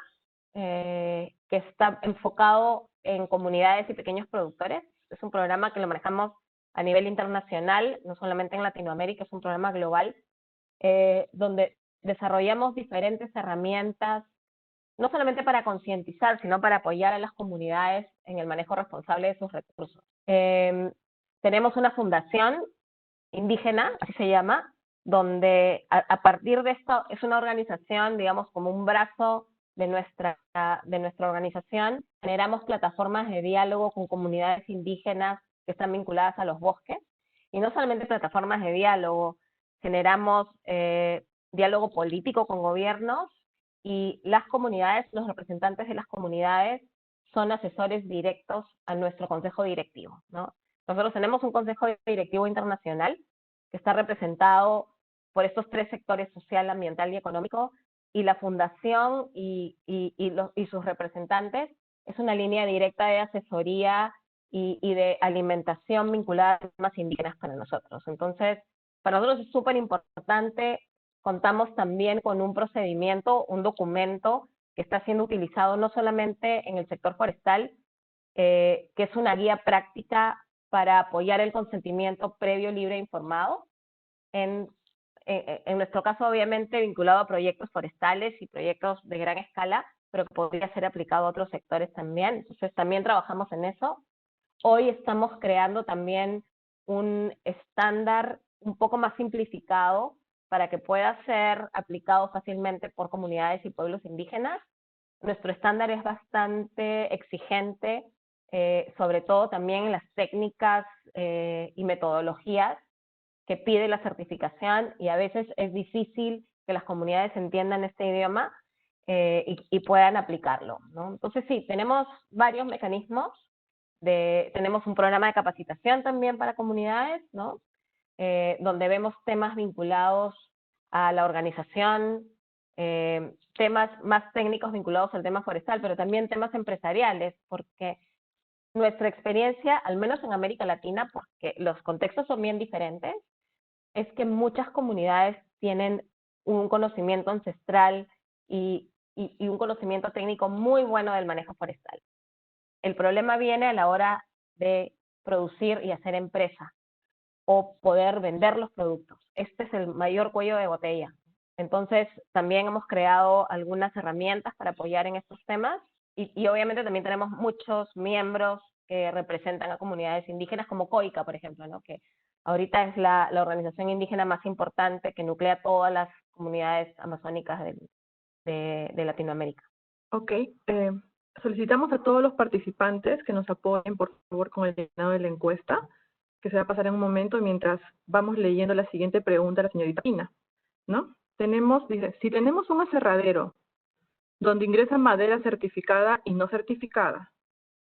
G: que está enfocado en comunidades y pequeños productores. Es un programa que lo manejamos a nivel internacional, no solamente en Latinoamérica, es un programa global, donde desarrollamos diferentes herramientas, no solamente para concientizar, sino para apoyar a las comunidades en el manejo responsable de sus recursos. Tenemos una fundación indígena, así se llama, donde a partir de esto es una organización, digamos, como un brazo de nuestra organización. Generamos plataformas de diálogo con comunidades indígenas que están vinculadas a los bosques, y no solamente plataformas de diálogo, generamos diálogo político con gobiernos, y las comunidades, los representantes de las comunidades son asesores directos a nuestro consejo directivo, ¿no? Nosotros tenemos un consejo directivo internacional que está representado por estos tres sectores: social, ambiental y económico, y la fundación y sus representantes es una línea directa de asesoría y de alimentación vinculada a temas indígenas para nosotros. Entonces, para nosotros es súper importante. Contamos también con un procedimiento, un documento que está siendo utilizado no solamente en el sector forestal, que es una guía práctica para apoyar el consentimiento previo, libre e informado en en nuestro caso obviamente vinculado a proyectos forestales y proyectos de gran escala, pero que podría ser aplicado a otros sectores también. Entonces también trabajamos en eso. Hoy estamos creando también un estándar un poco más simplificado para que pueda ser aplicado fácilmente por comunidades y pueblos indígenas. Nuestro estándar es bastante exigente, sobre todo también en las técnicas y metodologías que pide la certificación, y a veces es difícil que las comunidades entiendan este idioma y puedan aplicarlo, ¿no? Entonces sí, tenemos varios mecanismos, tenemos un programa de capacitación también para comunidades, ¿no? Donde vemos temas vinculados a la organización, temas más técnicos vinculados al tema forestal, pero también temas empresariales, porque nuestra experiencia, al menos en América Latina, porque los contextos son bien diferentes, es que muchas comunidades tienen un conocimiento ancestral y un conocimiento técnico muy bueno del manejo forestal. El problema viene a la hora de producir y hacer empresa o poder vender los productos. Este es el mayor cuello de botella. Entonces, también hemos creado algunas herramientas para apoyar en estos temas y obviamente también tenemos muchos miembros que representan a comunidades indígenas, como COICA, por ejemplo, ¿no? Que ahorita es la organización indígena más importante que nuclea todas las comunidades amazónicas de Latinoamérica.
E: Ok. Solicitamos a todos los participantes que nos apoyen, por favor, con el llenado de la encuesta, que se va a pasar en un momento mientras vamos leyendo la siguiente pregunta de la señorita Pina, ¿no? Dice, si tenemos un aserradero donde ingresa madera certificada y no certificada,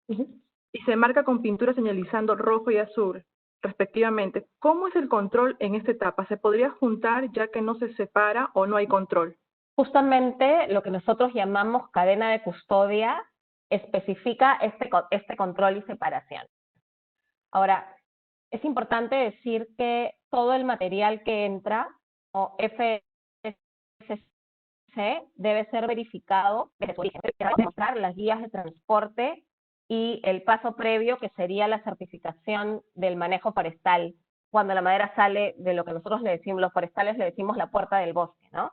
E: y se marca con pintura señalizando rojo y azul, respectivamente, ¿cómo es el control en esta etapa? ¿Se podría juntar ya que no se separa o no hay control?
G: Justamente lo que nosotros llamamos cadena de custodia especifica este control y separación. Ahora, es importante decir que todo el material que entra, o FSC, debe ser verificado desde su origen. Debe mostrar las guías de transporte y el paso previo, que sería la certificación del manejo forestal, cuando la madera sale de lo que nosotros le decimos, los forestales le decimos la puerta del bosque, ¿no?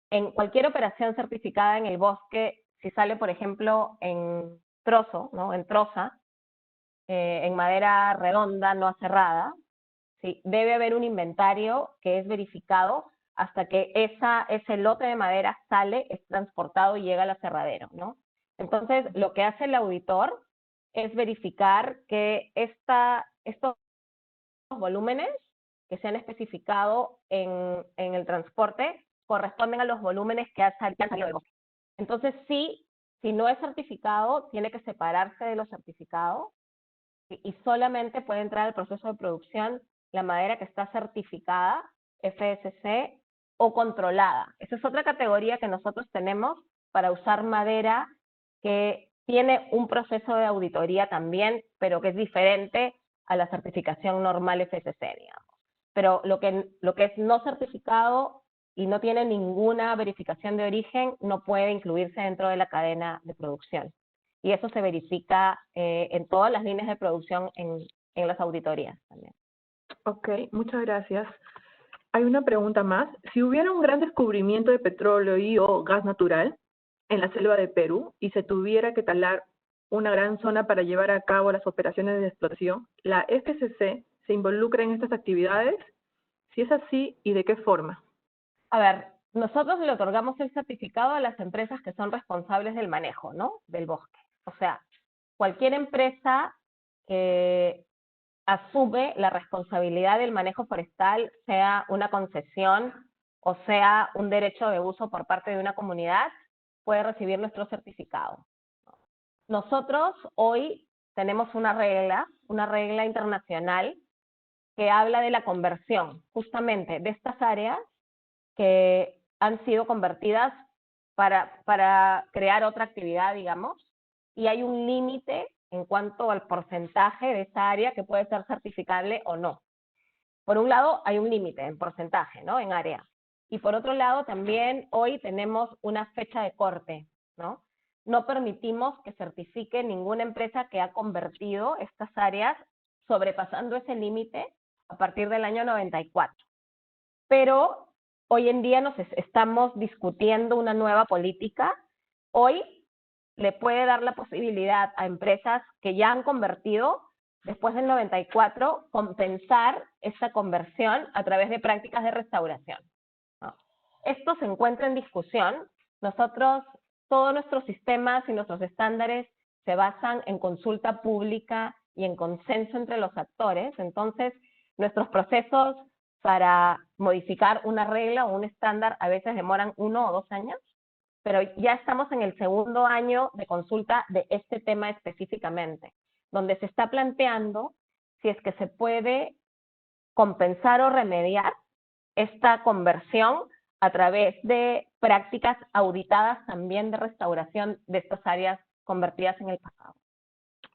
G: En cualquier operación certificada en el bosque, si sale, por ejemplo, en trozo, ¿no? En troza, en madera redonda, no aserrada, ¿sí? Debe haber un inventario que es verificado hasta que ese lote de madera sale, es transportado y llega al aserradero, ¿no? Entonces, lo que hace el auditor es verificar que estos volúmenes que se han especificado en el transporte corresponden a los volúmenes que han salido del bosque. Entonces, si no es certificado, tiene que separarse de lo certificado y solamente puede entrar al proceso de producción la madera que está certificada, FSC, o controlada. Esa es otra categoría que nosotros tenemos para usar madera que tiene un proceso de auditoría también, pero que es diferente a la certificación normal FSC, digamos. Pero lo que es no certificado y no tiene ninguna verificación de origen, no puede incluirse dentro de la cadena de producción. Y eso se verifica en todas las líneas de producción en las auditorías también.
E: Ok, muchas gracias. Hay una pregunta más. Si hubiera un gran descubrimiento de petróleo y o gas natural en la selva de Perú y se tuviera que talar una gran zona para llevar a cabo las operaciones de explotación, ¿la FCC se involucra en estas actividades? Si es así, ¿y de qué forma?
G: A ver, nosotros le otorgamos el certificado a las empresas que son responsables del manejo, ¿no? Del bosque. O sea, cualquier empresa que asume la responsabilidad del manejo forestal, sea una concesión o sea un derecho de uso por parte de una comunidad, puede recibir nuestro certificado. Nosotros hoy tenemos una regla internacional que habla de la conversión, justamente de estas áreas que han sido convertidas para crear otra actividad, digamos, y hay un límite en cuanto al porcentaje de esa área que puede ser certificable o no. Por un lado, hay un límite en porcentaje, ¿no? En área. Y por otro lado, también hoy tenemos una fecha de corte, ¿no? No permitimos que certifique ninguna empresa que ha convertido estas áreas sobrepasando ese límite a partir del año 94. Pero hoy en día estamos discutiendo una nueva política. Hoy le puede dar la posibilidad a empresas que ya han convertido, después del 94, compensar esa conversión a través de prácticas de restauración, ¿no? Esto se encuentra en discusión. Nosotros, todos nuestros sistemas y nuestros estándares se basan en consulta pública y en consenso entre los actores. Entonces, nuestros procesos para modificar una regla o un estándar a veces demoran 1 o 2 años, pero ya estamos en el segundo año de consulta de este tema específicamente, donde se está planteando si es que se puede compensar o remediar esta conversión a través de prácticas auditadas también de restauración de estas áreas convertidas en el pasado.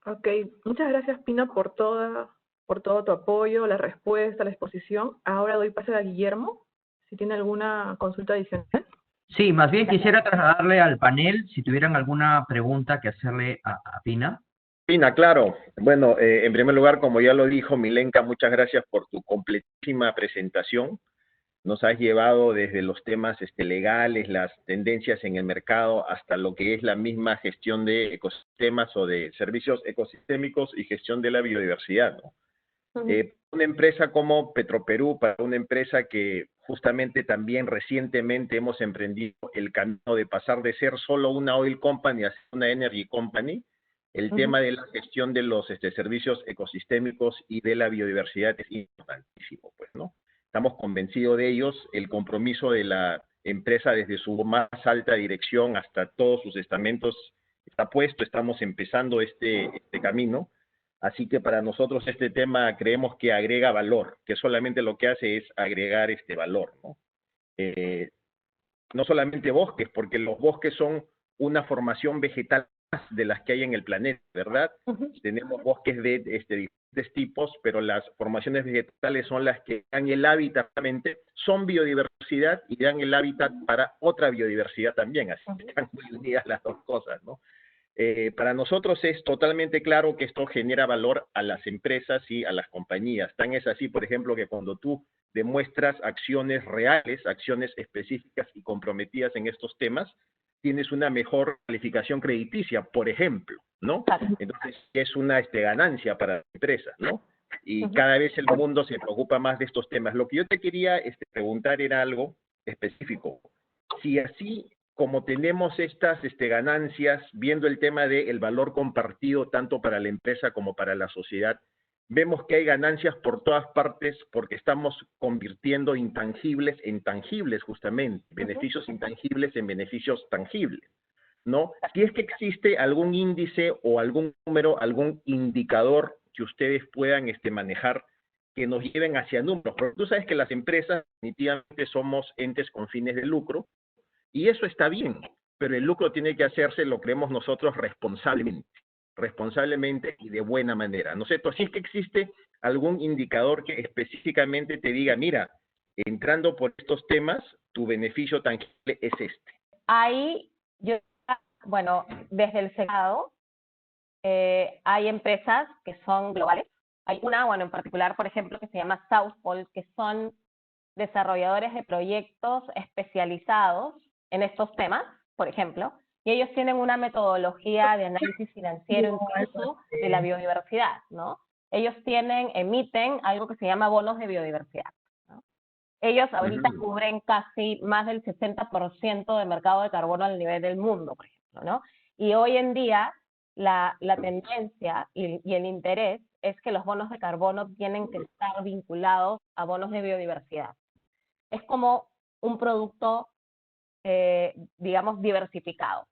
E: Ok, muchas gracias, Pina, por todo tu apoyo, la respuesta, la exposición. Ahora doy paso a Guillermo, si tiene alguna consulta adicional.
D: Sí, más bien quisiera trasladarle al panel si tuvieran alguna pregunta que hacerle a Pina.
F: Pina, claro. Bueno, en primer lugar, como ya lo dijo Milenka, muchas gracias por tu completísima presentación. Nos has llevado desde los temas legales, las tendencias en el mercado, hasta lo que es la misma gestión de ecosistemas o de servicios ecosistémicos y gestión de la biodiversidad, ¿no? Una empresa como Petroperú, para una empresa que justamente también recientemente hemos emprendido el camino de pasar de ser solo una oil company a ser una energy company, el tema de la gestión de los servicios ecosistémicos y de la biodiversidad es importantísimo, pues, ¿no? Estamos convencidos de ellos, el compromiso de la empresa desde su más alta dirección hasta todos sus estamentos está puesto, estamos empezando este camino. Así que para nosotros este tema creemos que agrega valor, que solamente lo que hace es agregar valor, ¿no? No solamente bosques, porque los bosques son una formación vegetal de las que hay en el planeta, ¿verdad? Tenemos bosques de diferentes tipos, pero las formaciones vegetales son las que dan el hábitat, son biodiversidad y dan el hábitat para otra biodiversidad también, así que están muy unidas las dos cosas, ¿no? Para nosotros es totalmente claro que esto genera valor a las empresas y a las compañías. Tan es así, por ejemplo, que cuando tú demuestras acciones reales, acciones específicas y comprometidas en estos temas, tienes una mejor calificación crediticia, por ejemplo, ¿no? Entonces, es una ganancia para la empresa, ¿no? Y cada vez el mundo se preocupa más de estos temas. Lo que yo te quería preguntar era algo específico. Si así como tenemos estas ganancias, viendo el tema del valor compartido tanto para la empresa como para la sociedad, vemos que hay ganancias por todas partes porque estamos convirtiendo intangibles en tangibles justamente, beneficios intangibles en beneficios tangibles, ¿no? Si es que existe algún índice o algún número, algún indicador que ustedes puedan manejar que nos lleven hacia números, porque tú sabes que las empresas definitivamente somos entes con fines de lucro, y eso está bien, pero el lucro tiene que hacerse, lo creemos nosotros, responsablemente y de buena manera. No sé, si es que existe algún indicador que específicamente te diga, mira, entrando por estos temas, tu beneficio tangible es este.
G: Ahí, bueno, desde el Senado, hay empresas que son globales. Hay una, bueno, en particular, por ejemplo, que se llama Southpol, que son desarrolladores de proyectos especializados en estos temas, por ejemplo, y ellos tienen una metodología de análisis financiero incluso de la biodiversidad, ¿no? Ellos emiten algo que se llama bonos de biodiversidad, ¿no? Ellos ahorita cubren casi más del 60% del mercado de carbono a nivel del mundo, por ejemplo, ¿no? Y hoy en día la tendencia y el interés es que los bonos de carbono tienen que estar vinculados a bonos de biodiversidad. Es como un producto digamos, diversificado,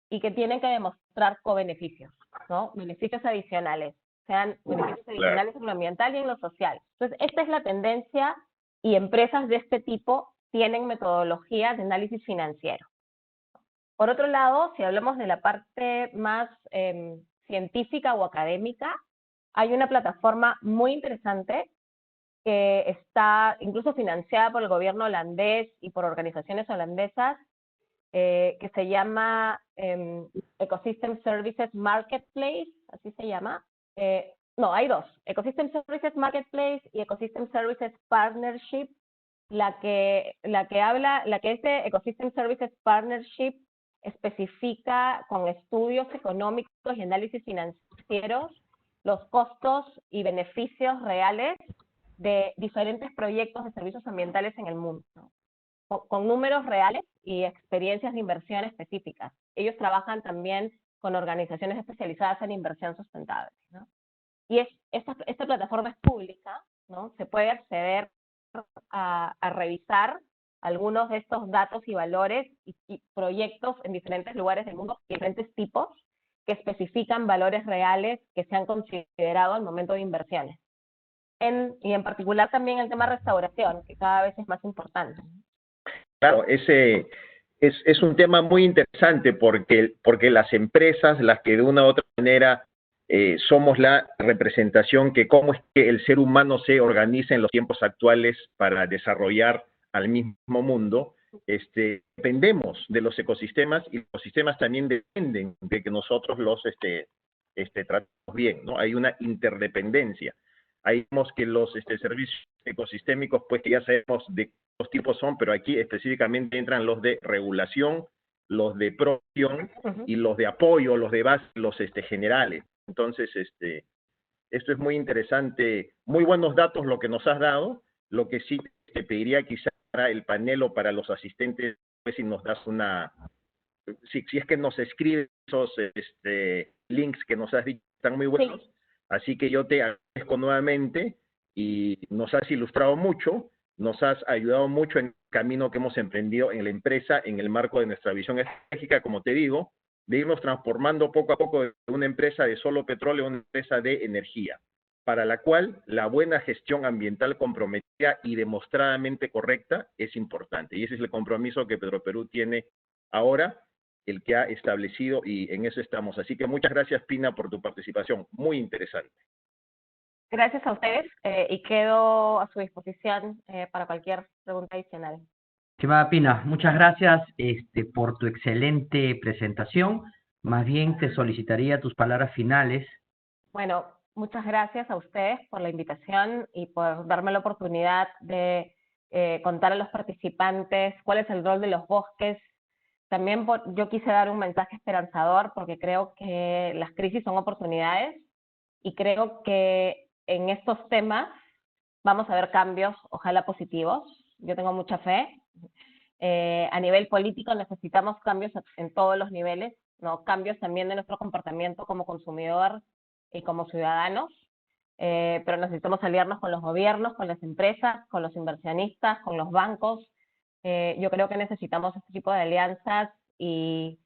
G: y que tienen que demostrar co-beneficios, ¿no? Beneficios adicionales, sean beneficios adicionales en lo ambiental y en lo social. Entonces, esta es la tendencia, y empresas de este tipo tienen metodologías de análisis financiero. Por otro lado, si hablamos de la parte más científica o académica, hay una plataforma muy interesante que está incluso financiada por el gobierno holandés y por organizaciones holandesas, que se llama Ecosystem Services Marketplace, así se llama. No, hay dos, Ecosystem Services Marketplace y Ecosystem Services Partnership, la que este Ecosystem Services Partnership especifica con estudios económicos y análisis financieros los costos y beneficios reales de diferentes proyectos de servicios ambientales en el mundo, ¿no? Con números reales y experiencias de inversión específicas. Ellos trabajan también con organizaciones especializadas en inversión sustentable, ¿no? Y esta plataforma es pública, ¿no? Se puede acceder a revisar algunos de estos datos y valores y proyectos en diferentes lugares del mundo, diferentes tipos, que especifican valores reales que se han considerado al momento de inversiones. Y en particular también el tema de restauración, que cada vez es más importante.
F: Claro, ese es un tema muy interesante porque las empresas, las que de una u otra manera somos la representación que cómo es que el ser humano se organiza en los tiempos actuales para desarrollar al mismo mundo, dependemos de los ecosistemas y los ecosistemas también dependen de que nosotros los tratemos bien, ¿no? Hay una interdependencia. Ahí vemos que los servicios ecosistémicos, pues que ya sabemos de qué tipos son, pero aquí específicamente entran los de regulación, los de promoción y los de apoyo, los de base, los generales. Entonces, esto es muy interesante, muy buenos datos lo que nos has dado. Lo que sí te pediría quizá para el panel o para los asistentes, pues si nos das si es que nos escribes esos links que nos has dicho, están muy buenos. Sí. Así que yo te agradezco nuevamente y nos has ilustrado mucho, nos has ayudado mucho en el camino que hemos emprendido en la empresa, en el marco de nuestra visión estratégica, como te digo, de irnos transformando poco a poco de una empresa de solo petróleo a una empresa de energía, para la cual la buena gestión ambiental comprometida y demostradamente correcta es importante. Y ese es el compromiso que Petroperú tiene ahora, el que ha establecido, y en eso estamos. Así que muchas gracias, Pina, por tu participación. Muy interesante.
G: Gracias a ustedes y quedo a su disposición para cualquier pregunta adicional.
D: Estimada Pina, muchas gracias por tu excelente presentación. Más bien te solicitaría tus palabras finales.
G: Bueno, muchas gracias a ustedes por la invitación y por darme la oportunidad de contar a los participantes cuál es el rol de los bosques. También yo quise dar un mensaje esperanzador porque creo que las crisis son oportunidades y creo que en estos temas vamos a ver cambios, ojalá positivos. Yo tengo mucha fe. A nivel político necesitamos cambios en todos los niveles, ¿no? Cambios también de nuestro comportamiento como consumidor y como ciudadanos, pero necesitamos aliarnos con los gobiernos, con las empresas, con los inversionistas, con los bancos. Yo creo que necesitamos este tipo de alianzas y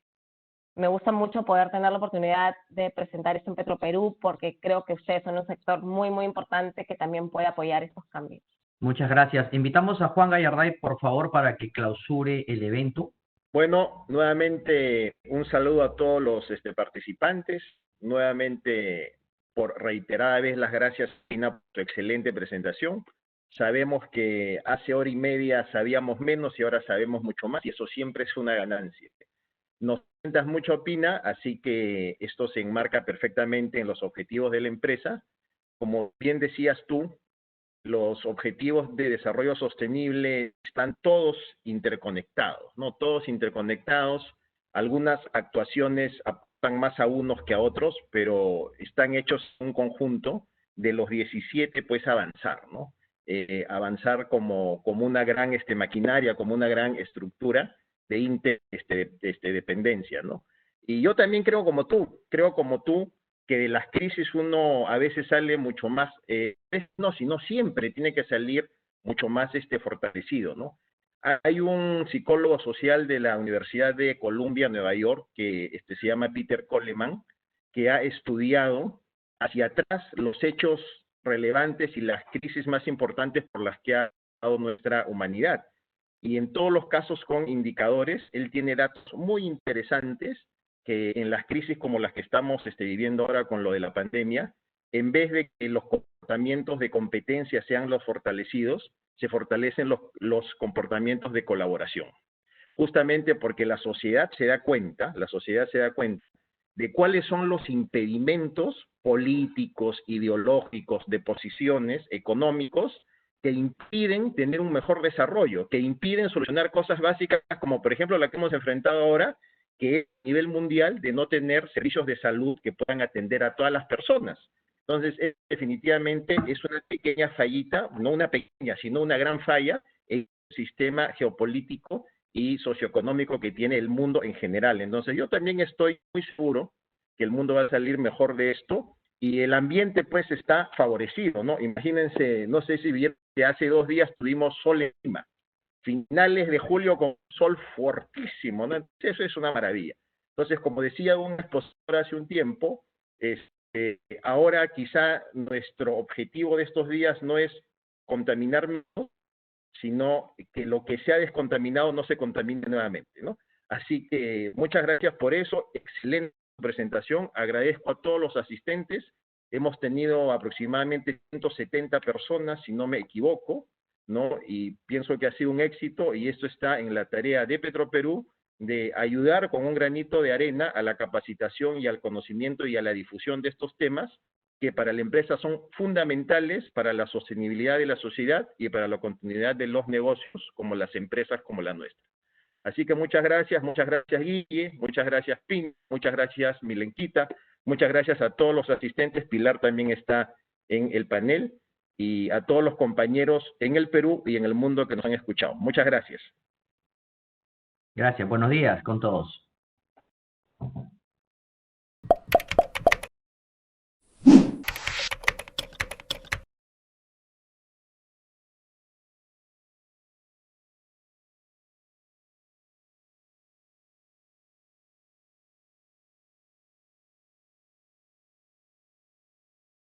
G: me gusta mucho poder tener la oportunidad de presentar esto en Petroperú porque creo que ustedes son un sector muy, muy importante que también puede apoyar estos cambios.
D: Muchas gracias. Invitamos a Juan Gallarday, por favor, para que clausure el evento.
F: Bueno, nuevamente un saludo a todos los participantes. Nuevamente, por reiterada vez, las gracias, Pina, por tu excelente presentación. Sabemos que hace hora y media sabíamos menos y ahora sabemos mucho más, y eso siempre es una ganancia. Nos cuentas mucho, Pina, así que esto se enmarca perfectamente en los objetivos de la empresa. Como bien decías tú, los objetivos de desarrollo sostenible están todos interconectados, ¿no? Todos interconectados. Algunas actuaciones apuntan más a unos que a otros, pero están hechos en un conjunto de los 17, pues avanzar, ¿no? Avanzar como una gran maquinaria, como una gran estructura de interdependencia, ¿no? Y yo también creo como tú que de las crisis uno a veces sale mucho más, no, sino siempre tiene que salir mucho más fortalecido, ¿no? Hay un psicólogo social de la Universidad de Columbia, Nueva York, que se llama Peter Coleman, que ha estudiado hacia atrás los hechos relevantes y las crisis más importantes por las que ha pasado nuestra humanidad. Y en todos los casos con indicadores, él tiene datos muy interesantes que en las crisis como las que estamos viviendo ahora con lo de la pandemia, en vez de que los comportamientos de competencia sean los fortalecidos, se fortalecen los comportamientos de colaboración. Justamente porque la sociedad se da cuenta de cuáles son los impedimentos políticos, ideológicos, de posiciones, económicos, que impiden tener un mejor desarrollo, que impiden solucionar cosas básicas como por ejemplo la que hemos enfrentado ahora, que es a nivel mundial de no tener servicios de salud que puedan atender a todas las personas. Entonces, definitivamente es una pequeña fallita, no una pequeña, sino una gran falla en el sistema geopolítico y socioeconómico que tiene el mundo en general. Entonces, yo también estoy muy seguro que el mundo va a salir mejor de esto y el ambiente, pues, está favorecido, ¿no? Imagínense, no sé si vieron que hace 2 días tuvimos sol en Lima, finales de julio con sol fuertísimo, ¿no? Eso es una maravilla. Entonces, como decía un expositor hace un tiempo, ahora quizá nuestro objetivo de estos días no es contaminar menos, sino que lo que se ha descontaminado no se contamine nuevamente, ¿no? Así que muchas gracias por eso, excelente presentación, agradezco a todos los asistentes, hemos tenido aproximadamente 170 personas, si no me equivoco, ¿no? Y pienso que ha sido un éxito y esto está en la tarea de Petroperú de ayudar con un granito de arena a la capacitación y al conocimiento y a la difusión de estos temas que para la empresa son fundamentales para la sostenibilidad de la sociedad y para la continuidad de los negocios como las empresas como la nuestra. Así que muchas gracias Guille, muchas gracias Pin, muchas gracias Milenquita, muchas gracias a todos los asistentes, Pilar también está en el panel, y a todos los compañeros en el Perú y en el mundo que nos han escuchado. Muchas gracias.
D: Gracias, buenos días con todos.